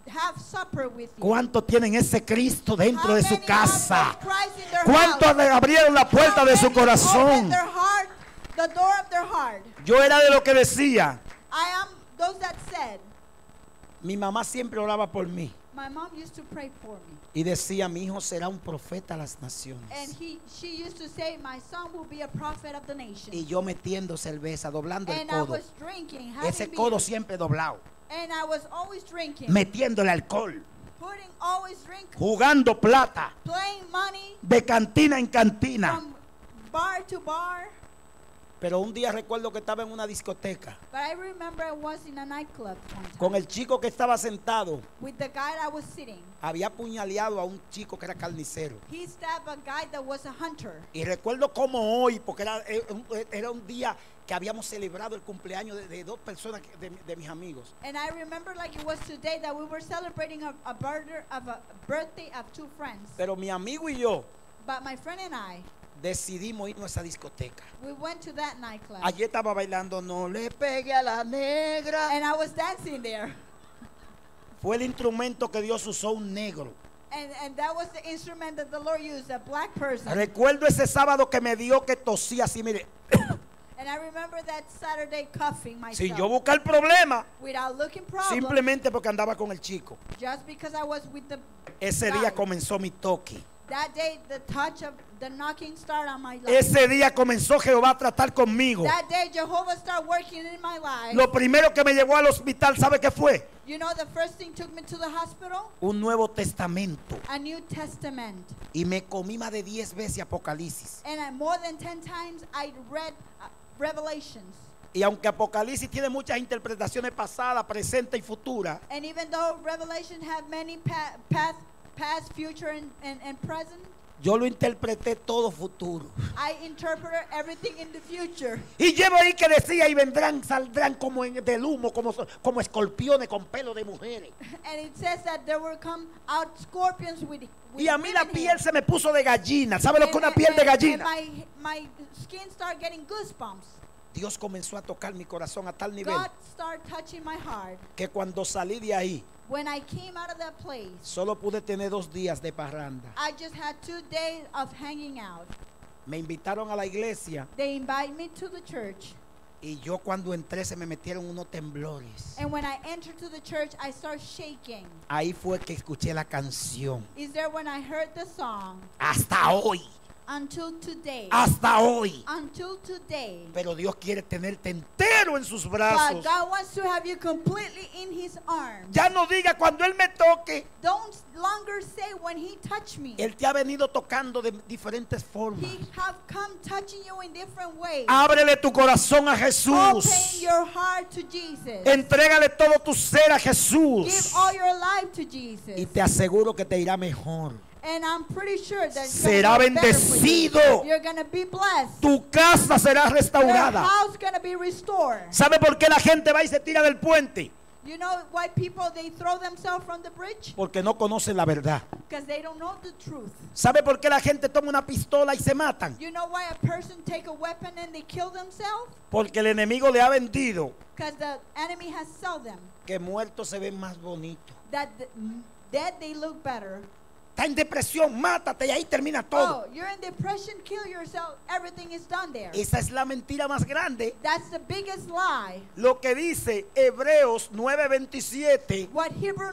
have supper with you. ¿Cuántos tienen ese Cristo dentro How de su many casa? have Christ in their ¿Cuántos house? abrieron la puerta How de su many open corazón? their heart, the door of their heart? Yo era de lo que decía: I am those that said, mi mamá siempre oraba por mí my mom used to pray for me. y decía: mi hijo será un profeta a las And naciones. she used to say, my son will be a prophet of the nation. Y yo metiendo cerveza, doblando el And I codo, was drinking, having ese beer, codo siempre doblado, and I was always drinking, metiendo el alcohol, putting always drink, jugando plata, playing money de cantina en cantina. from bar to bar. Pero un día recuerdo que estaba en una discoteca But I remember I was in a nightclub one time con el chico que estaba sentado. with the guy that was sitting. Había apuñaleado a un chico que era carnicero. He stabbed a guy that was a hunter. Y recuerdo como hoy, porque era un día que habíamos celebrado el cumpleaños de dos personas de mis amigos. And I remember like it was today that we were celebrating a birthday of two friends. Pero mi amigo y yo But my friend and I, decidimos irnos a esa discoteca. we went to that nightclub. Allí estaba bailando No le pegue a la negra. And I was dancing there. Fue el instrumento que Dios usó, un negro. And that was the instrument that the Lord used, a black person. Recuerdo ese sábado que me dio que tosía así, mire, And I remember that Saturday coughing sin myself yo buscar problema, without looking problem, simplemente porque andaba con el chico. just because I was with the Ese guy. día comenzó mi toque. That day, the touch of the knocking started on my life. Ese día comenzó Jehová a tratar conmigo. That day, Jehovah started working in my life. Lo primero que me llevó al hospital, ¿sabe qué fue? You know, the first thing took me to the hospital, Un Nuevo Testamento. a New Testament. Y me comí más de 10 veces Apocalipsis. And more than 10 times I read Revelations. Y aunque Apocalipsis tiene muchas interpretaciones pasadas, presentes y futuras, And even though Revelation have many past, future, and present, Yo lo interpreté todo futuro. I interpreted everything in the future. Y llevo ahí que decía, y vendrán, saldrán como del humo, como escorpiones con pelo de mujeres. And it says that there will come out scorpions with Y a mí la women piel hair. se me puso de gallina. ¿Sabe lo que es una piel de gallina? And my skin started getting goosebumps. Dios comenzó a tocar mi corazón a tal nivel God started touching my heart. que cuando salí de ahí, When I came out of that place, solo pude tener 2 días de parranda. I just had 2 days of hanging out. Me invitaron a la iglesia They invited me to the church. y yo cuando entré se me metieron unos temblores. And when I entered to the church, I started shaking. Ahí fue que escuché la canción. Is there when I heard the song, Hasta hoy, until today. hasta hoy. Until today. Pero Dios quiere tenerte entero en sus But brazos. God wants to have you completely in His arms. Ya no diga cuando Él me toque. Don't longer say when He touched me. Él te ha venido tocando de diferentes formas. He have come touching you in different ways. Ábrele tu corazón a Open Jesús. your heart to Jesus. Entrégale todo tu ser a Give Jesús. all your life to Y Jesus. te aseguro que te irá mejor. And I'm pretty sure that it's Será gonna be better for you. bendecido. You're going to be blessed. Tu casa será Your restaurada. house going to be restored. ¿Sabe por qué la gente va y se tira del puente? You know why people, they throw themselves from the bridge? Porque no conocen la verdad. Because they don't know the truth. ¿Sabe por qué la gente toma una pistola y se matan? You know why a person take a weapon and they kill themselves? Porque el enemigo le ha vendido Because the enemy has sold them. que muertos se ven más bonitos. That dead they look better. Está en depresión, mátate y ahí termina todo. Oh, you're in depression, kill yourself. Everything is done there. Esa es la mentira más grande. That's the biggest lie. Lo que dice Hebreos 9:27 What Hebrew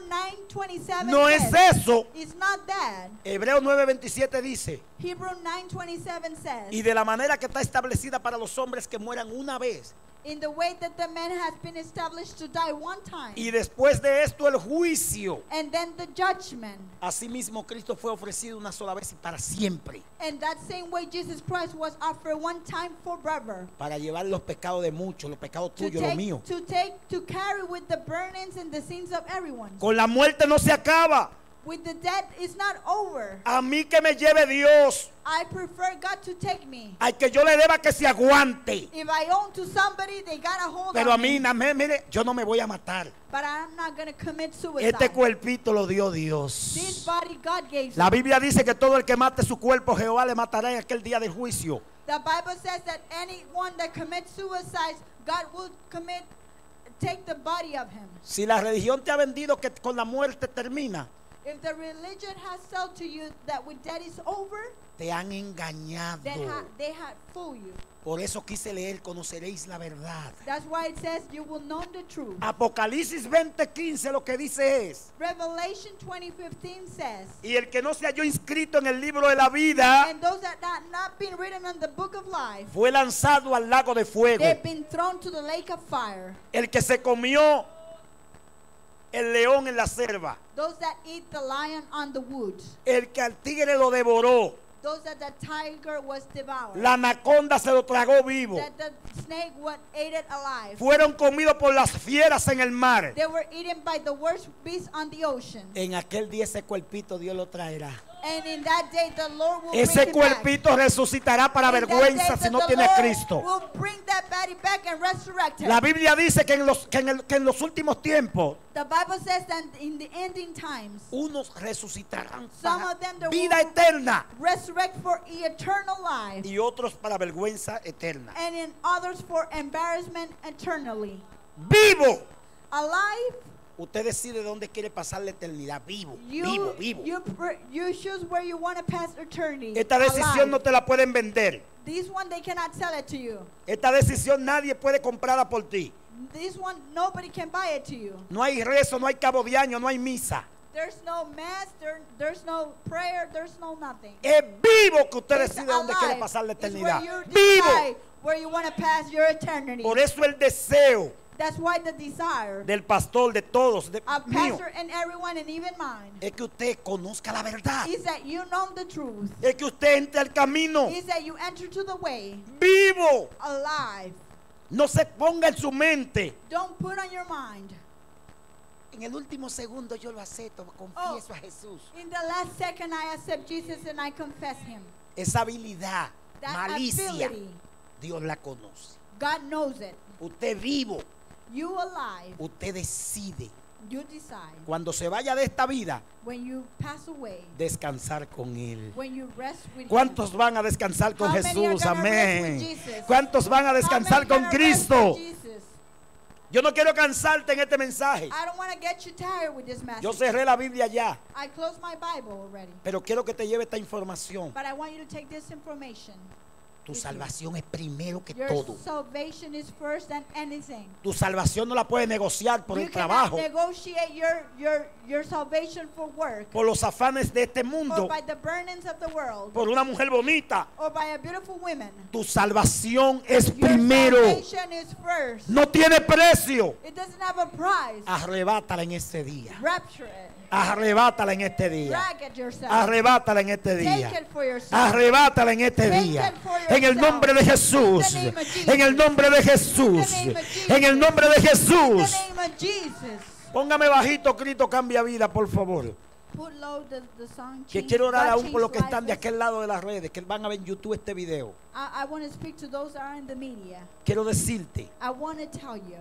9:27 no es says eso. is not that. Hebreos 9:27 dice, Hebrew 9:27 says, y de la manera que está establecida para los hombres que mueran una vez, in the way that the man has been established to die one time, y después de esto el juicio. and then the judgment. Asimismo Cristo fue ofrecido una sola vez y para siempre, And that same way Jesus Christ was offered one time forever. para llevar los pecados de muchos, los pecados To tuyos, los míos. to carry with the burdens and the sins of everyone. Con la muerte no se acaba. With the death, it's not over. A mí que me lleve Dios. I prefer God to take me. Al que yo le deba que se aguante. If I own to somebody, they got a hold Pero a on mí, me. mire, yo no me voy a matar. But I'm not going to commit suicide. Este cuerpito lo dio This Dios. body God gave La me. Biblia dice que todo el que mate su cuerpo, Jehová le matará en aquel día del juicio. The Bible says that anyone that commits suicide, God will take the body of him. Si la religión te ha vendido que con la muerte termina, If the religion has sold to you that with death is over, te han engañado. they had fooled you. Por eso quise leer, conoceréis la verdad. That's why it says you will know the truth. Apocalipsis 20:15 lo que dice es, Revelation 20:15 says, y el que no se halló inscrito en el libro de la vida and those that have not been written on the book of life, fue lanzado al lago de fuego. they've been thrown to the lake of fire. El que se comió el león en la selva, Those that eat the lion on the woods, el que al tigre lo devoró, those that the tiger was devoured, la anaconda se lo tragó vivo, that the snake ate it alive. fueron comidos por las fieras en el mar. They were eaten by the worst beast on the ocean. En aquel día ese cuerpito Dios lo traerá. And in that day the Lord will Ese bring him back. cuerpito resucitará para In that vergüenza day si that no the tiene a Lord Cristo. will bring that body back and resurrect him. La Biblia dice que en los últimos tiempos The Bible says that in the ending times, unos resucitarán some para of them that vida will eterna resurrect for eternal life, y otros para vergüenza eterna. and in others for embarrassment eternally. Vivo. Alive, Usted decide dónde quiere pasar la eternidad. Vivo, you vivo. you choose where you want to pass eternity. Esta decisión Alive. no te la pueden vender. This one they cannot sell it to you. Esta decisión nadie puede comprarla por ti. This one nobody can buy it to you. No hay rezo, no hay cabo de año, no hay misa. There's no mass, there's no prayer, there's no nothing. Es vivo que usted It's decide dónde quiere alive. pasar la It's where eternidad. you Vivo. decide where you want to pass your eternity. Por eso el deseo That's why the desire del pastor, de todos, de of mío, pastor and everyone and even mine es que usted conozca la verdad. is that you know the truth. Es que usted entre al camino. Is that you enter to the way Vivo. alive. No se ponga en su mente Don't put on your mind En el último segundo yo lo acepto, confieso a Jesús. In the last second, I accept Jesus and I confess Him. Esa habilidad, That malicia, ability, Dios la conoce. God knows it. Usted vivo, You alive, usted decide you decide. cuando se vaya de esta vida When you pass away, descansar con Él. when you rest with ¿Cuántos Him. van a descansar con How many are Jesús? gonna rest Amén. with Jesus? ¿Cuántos van a How descansar many con gonna rest Cristo? with Jesus? Yo no quiero cansarte en este mensaje. I don't want to get you tired with this message. Yo cerré la Biblia ya, I closed my Bible already. pero quiero que te lleve esta información. But I want you to take this information. Tu salvación es primero que Your todo. salvation is first than anything. Tu salvación no la puedes negociar por You el cannot trabajo, negotiate your salvation for work, por los afanes de este or mundo, by the burnings of the world, por una mujer bonita. or by a beautiful woman. Tu salvación es Your primero. salvation is first. No tiene precio. It doesn't have a price. Arrebátala en este día. Rapture it. Arrebátala en este día. Drag it yourself. Arrebátala en este día. Take it for yourself. Arrebátala en este Take día. it for En el yourself. nombre de Jesús. In the name of Jesus. En el nombre de Jesús. In the name of Jesus. En el nombre de In Jesús. the name of Jesus. Póngame bajito, Cristo cambia vida, por favor. Put low the song. Que Change- quiero orar God aún por los que Changed están de Lives. aquel lado de las redes, que van a ver en YouTube este video. I want to speak to those that are in the media. Quiero decirte, I want to tell you,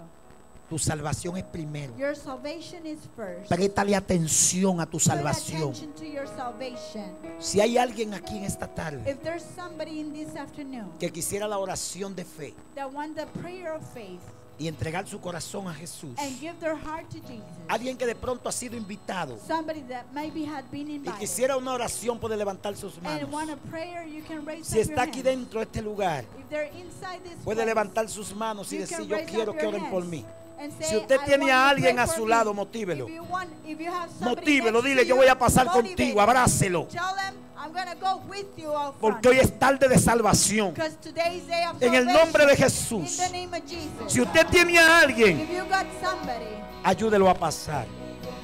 tu salvación es primero. your salvation is first. Préstale atención a tu Pay salvación. attention to your salvation. Si hay alguien aquí en esta tarde If there's somebody in this afternoon que quisiera la oración de fe that want the prayer of faith y entregar su corazón a Jesús, and give their heart to Jesus, alguien que de pronto ha sido invitado somebody that maybe had been y invited quisiera una oración, puede levantar sus and want a manos. prayer, you can raise Si up your está aquí hands. dentro de este lugar, If they're inside this puede place, levantar sus manos y you decir, can yo raise quiero up que your oren por hands mí. and say, Si usted "I tiene want a you to alguien pray a for su me." lado, motívelo. If you have somebody Motívelo, next dile, to yo you, voy a pasar motivate contigo, them. abrácelo. Tell them, I'm gonna go with you out front. Porque hoy es tarde de salvación. Because today's day of En el salvation. nombre de Jesús. In the name of Jesus. Si usted tiene a alguien, If you got somebody, ayúdelo a pasar.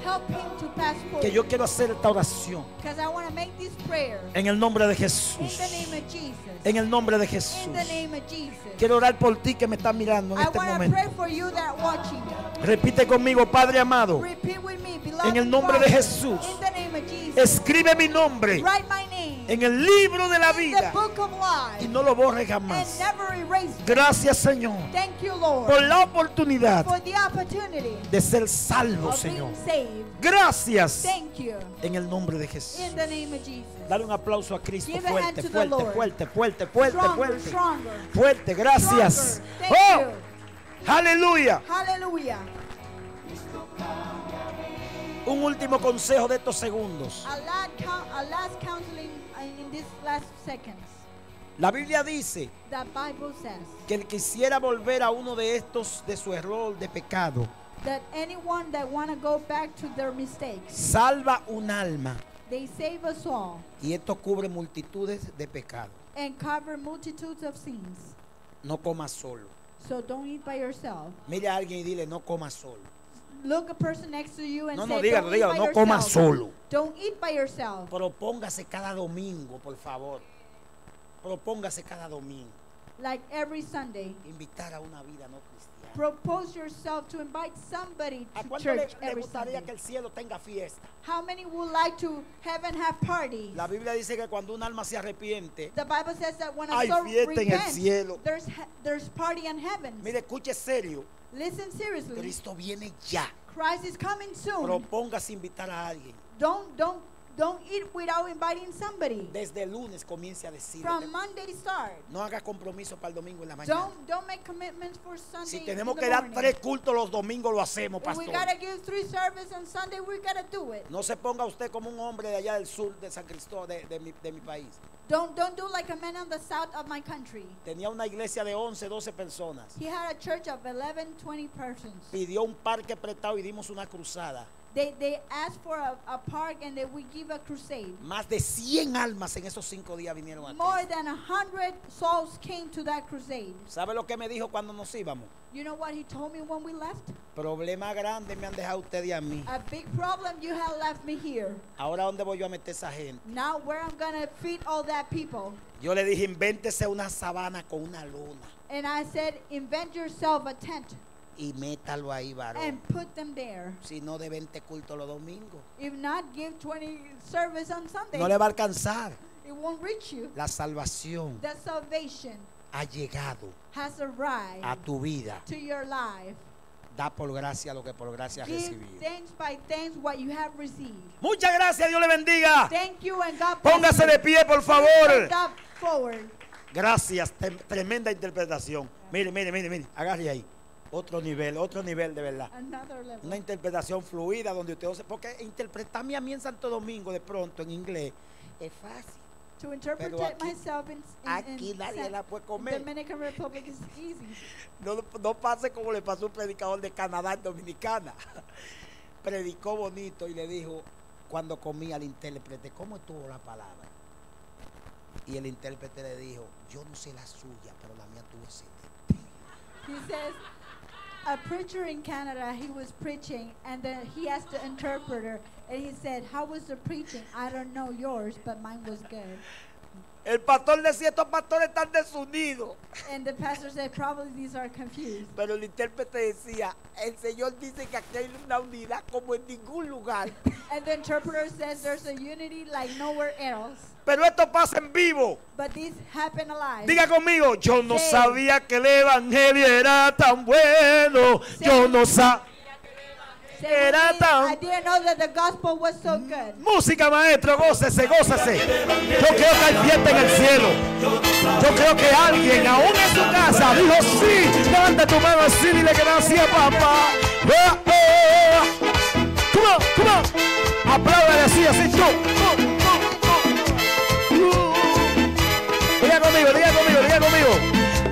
help him to pass forward. Que yo quiero hacer esta oración Because I want to make this prayer en el nombre de in Jesús. the name of Jesus. En el nombre de In Jesús. the name of Jesus. Quiero orar por ti que me estás mirando en I este want to momento. pray for you that are watching. Repite conmigo, Padre amado. Repeat with me, beloved En el nombre de Father, Jesús. In the name of Jesus. Escribe mi nombre Write my name en el libro de la in the vida book of y life no lo borres and jamás. never erase it. Gracias, Señor, Thank you, Lord, por la oportunidad for the opportunity de ser salvo, of being Señor. saved. Gracias Thank you. en el nombre de Jesús. In the name of Jesus. Dale un aplauso a Cristo Give a hand fuerte, to the fuerte, Lord. fuerte, fuerte, fuerte, Stronger, fuerte. stronger. Fuerte, gracias. Stronger. Thank Oh, aleluya. you. Hallelujah. Un último consejo de estos segundos. A last counseling in these last seconds. La Biblia dice The Bible says que el que quisiera volver a uno de estos de su error de pecado, that anyone that want to go back to their mistakes, salva un alma. they save us all Y esto cubre multitudes de pecados. and cover multitudes of sins. No comas solo. So don't eat by yourself. Mire a alguien y dile, no comas solo. Look a person next to you and No, say, no, dígalo, don't eat by dígalo, no comas yourself. solo. Don't eat by yourself. Propóngase cada domingo, por favor. Propóngase cada domingo. Like every Sunday. Invitar a una vida no cristiana. Propose yourself to invite somebody ¿A to cuánto le church every gustaría Sunday. que el cielo tenga fiesta? How many would like to heaven have parties? La Biblia dice que cuando un alma se arrepiente, The Bible says that when a hay soul fiesta en el repents, cielo. there's party in heaven. mire, escuche serio, Listen seriously. Cristo viene ya. Christ is coming soon. Propóngase invitar a alguien. Don't eat without inviting somebody. Desde el lunes comience a decir. From Monday start. No haga compromiso para el domingo en la mañana. Don't make commitments for Sunday. Si in tenemos the que dar morning. 3 cultos los domingos, lo hacemos, If we pastor. gotta give 3 services on Sunday, we gotta do it. No se ponga usted como un hombre de allá del sur de San Cristóbal, de mi país. Don't do like a man on the south of my country. Tenía una iglesia de 11, 12 personas. He had a church of 11, 20 persons. Pidió un parque prestado y dimos una cruzada. They asked for a park and they would give a crusade. Más de 100 almas en esos 5 días vinieron a More Cristo. than 100 souls came to that crusade. ¿Sabe lo que me dijo cuando nos íbamos? You know what he told me when we left? Problema grande me han dejado ustedes y a mí. A big problem, you have left me here. Ahora, ¿dónde voy yo a meter esa gente? Now where I'm gonna feed all that people? Yo le dije, invéntese una sabana con una lona. And I said, invent yourself a tent Y métalo ahí, varón. and put them there. Si no, de 20 cultos los domingos. If not, give 20 service on Sunday. No le va a alcanzar. It won't reach you. La salvación The salvation ha llegado has arrived a tu vida. to your life. Da por gracia lo que por gracia has Give recibido. thanks by thanks what you have received. Muchas gracias, Dios le bendiga. Thank you and God bless Póngase you. de pie, por favor. Stand up forward. Gracias, tremenda interpretación. Mire, mire, mire, mire, agarre ahí. Otro nivel de verdad. Another level. Una interpretación fluida donde usted, porque interpretarme a mí en Santo Domingo de pronto en inglés es fácil. To interpret Pero aquí- myself in aquí nadie la puede comer. Dominican Republic is easy. No pase como le pasó a un predicador de Canadá en Dominicana. Predicó bonito y le dijo cuando comía al intérprete, ¿cómo estuvo la palabra? Y el intérprete le dijo, yo no sé la suya, pero la mía tuvo excelente. He says, a preacher in Canada, he was preaching, and then he asked the interpreter, and he said, how was the preaching? I don't know yours, but mine was good. El pastor decía, estos pastores están desunidos. And the pastor said, probably these are confused. Pero el intérprete decía, el Señor dice que aquí hay una unidad como en ningún lugar. And the interpreter says there's a unity like nowhere else. Pero esto pasa en vivo. But these happen alive. Diga conmigo, yo no Sí. sabía que el evangelio era tan bueno. Sí. Yo no sabía. Say Era with me, tan- I didn't know that the gospel was so good. Música, maestro, gócese, gócese. Yo creo que hay fiesta en el cielo. Yo creo que alguien, aún en su casa, dijo sí. Levanta tu mano así, dile que nació papá. Come on, come on. Apláudale así, así. Diga conmigo, diga conmigo, diga conmigo.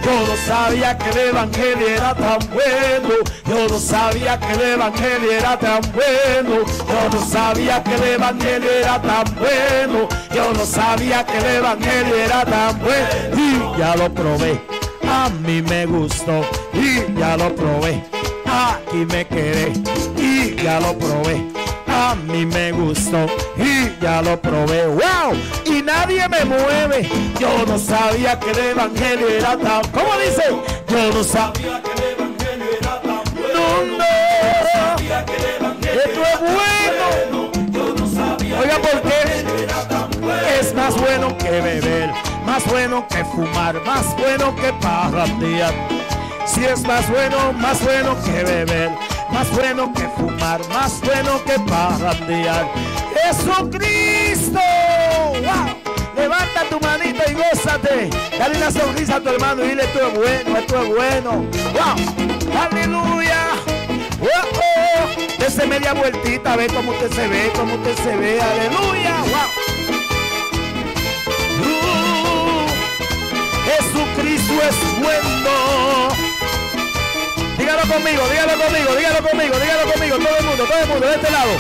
Yo no sabía que el evangelio era tan bueno. Yo no sabía que el evangelio era tan bueno. Yo no sabía que el evangelio era tan bueno. Yo no sabía que el evangelio era tan bueno. Y ya lo probé. A mí me gustó. Y ya lo probé. Aquí me quedé. Y ya lo probé. A mí me gustó y ya lo probé. ¡Wow! Y nadie me mueve. Yo no sabía que el evangelio era tan. ¿Cómo dice? Yo no sabía que el evangelio era tan bueno. No. Esto es bueno. Oiga, ¿por qué? Es más bueno que beber, más bueno que fumar, más bueno que parrandear. Si es más bueno que beber, más bueno que fumar, más bueno que parrandear. ¡Jesucristo! ¡Wow! Levanta tu manita y gózate. Dale una sonrisa a tu hermano y dile, esto es bueno, esto es bueno. ¡Wow! ¡Aleluya! ¡Oh! Dese media vueltita, ve cómo usted se ve, cómo usted se ve. ¡Aleluya! ¡Wow! Jesucristo es bueno. Dígalo conmigo, dígalo conmigo, dígalo conmigo, dígalo conmigo, todo el mundo, de este lado.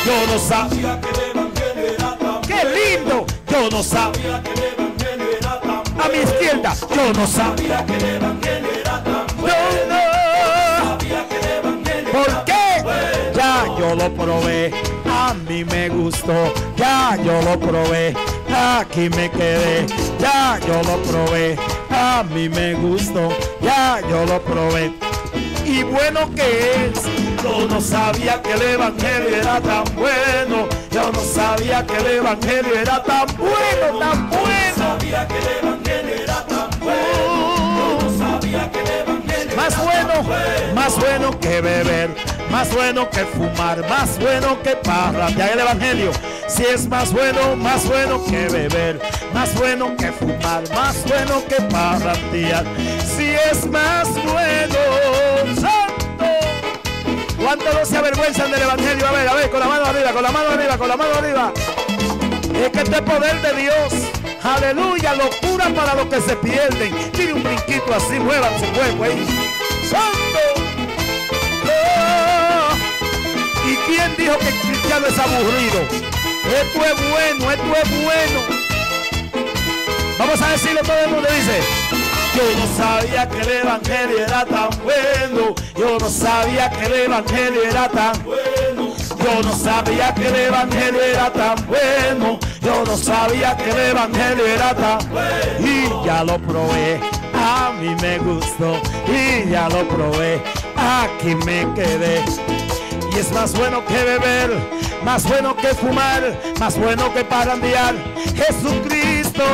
Yo no sabía que el evangelio era tan bueno. ¡Qué lindo! Yo no sabía que el evangelio era tan bueno. A mi izquierda, yo no sabía que el evangelio era tan bueno. Yo no sabía que el evangelio. ¿Por qué? Ya yo lo probé, a mí me gustó, ya yo lo probé, aquí me quedé, ya yo lo probé, a mí me gustó, ya yo lo probé. Y bueno que es, yo no sabía que el evangelio era tan bueno, yo no sabía que el evangelio era tan bueno, tan bueno. Yo no sabía que el evangelio era tan bueno, yo no sabía que el evangelio más bueno que beber, más bueno que fumar, más bueno que parrandear. El evangelio, si es más bueno que beber, más bueno que fumar, más bueno que parrandear. Si es más bueno, santo. ¿Cuántos no se avergüenzan del evangelio? A ver, con la mano arriba, con la mano arriba, con la mano arriba. Es que este es poder de Dios. Aleluya, locura para los que se pierden. Tire un brinquito así, muevan su cuerpo ahí. ¡Santo! ¡Oh! ¿Y quién dijo que el cristiano es aburrido? Esto es bueno, esto es bueno. Vamos a decirlo todo el mundo, dice. Yo no sabía que el evangelio era tan bueno. Yo no sabía que el evangelio era tan bueno. Yo no sabía que el evangelio era tan bueno. Yo no sabía que el evangelio era tan bueno. Y ya lo probé, a mí me gustó. Y ya lo probé, aquí me quedé. Y es más bueno que beber, más bueno que fumar, más bueno que parrandear. Jesucristo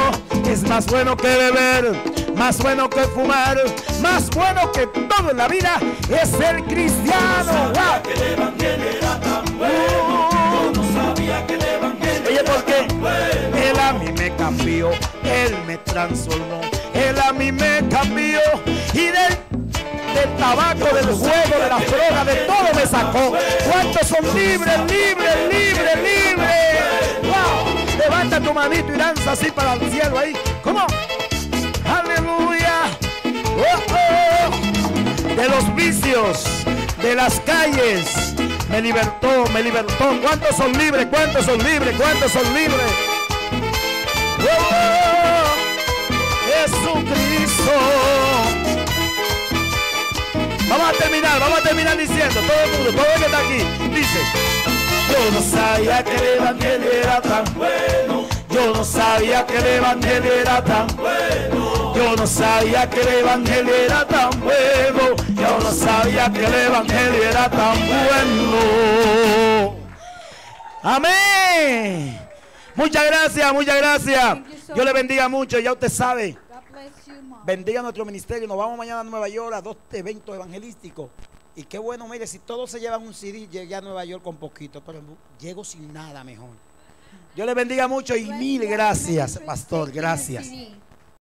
es más bueno que beber, más bueno que fumar, más bueno que todo en la vida es el cristiano. ¡Wow! Que el evangelio era tan bueno. Yo no sabía que el evangelio Oye, ¿por qué? era tan bueno. Él a mí me cambió, Él me transformó, Él a mí me cambió y del tabaco, del juego, de la droga, de todo me sacó. ¿Cuántos son libres, libres, libres, libres? ¡Wow! Levanta tu manito y lanza así para el cielo ahí. ¿Cómo? ¡Aleluya! ¡Oh, oh! De los vicios, de las calles, me libertó, me libertó. ¿Cuántos son libres? ¿Cuántos son libres? ¿Cuántos son libres? ¡Oh! Jesucristo. Vamos a terminar diciendo, todo el mundo, todo el que está aquí, dice: yo no sabía que el evangelio era tan bueno. Yo no sabía que el evangelio era tan bueno. Yo no sabía que el evangelio era tan bueno. Yo no sabía que el evangelio era tan bueno. Amén. Muchas gracias, muchas gracias. Dios le bendiga mucho, ya usted sabe. God bless you, Mom. Bendiga nuestro ministerio. Nos vamos mañana a Nueva York a 2 eventos evangelísticos. Y qué bueno, mire, si todos se llevan un CD, llegué a Nueva York con poquito, pero llego sin nada mejor. Dios le bendiga mucho y When mil you are gracias, ministers, pastor. take your Gracias. CD.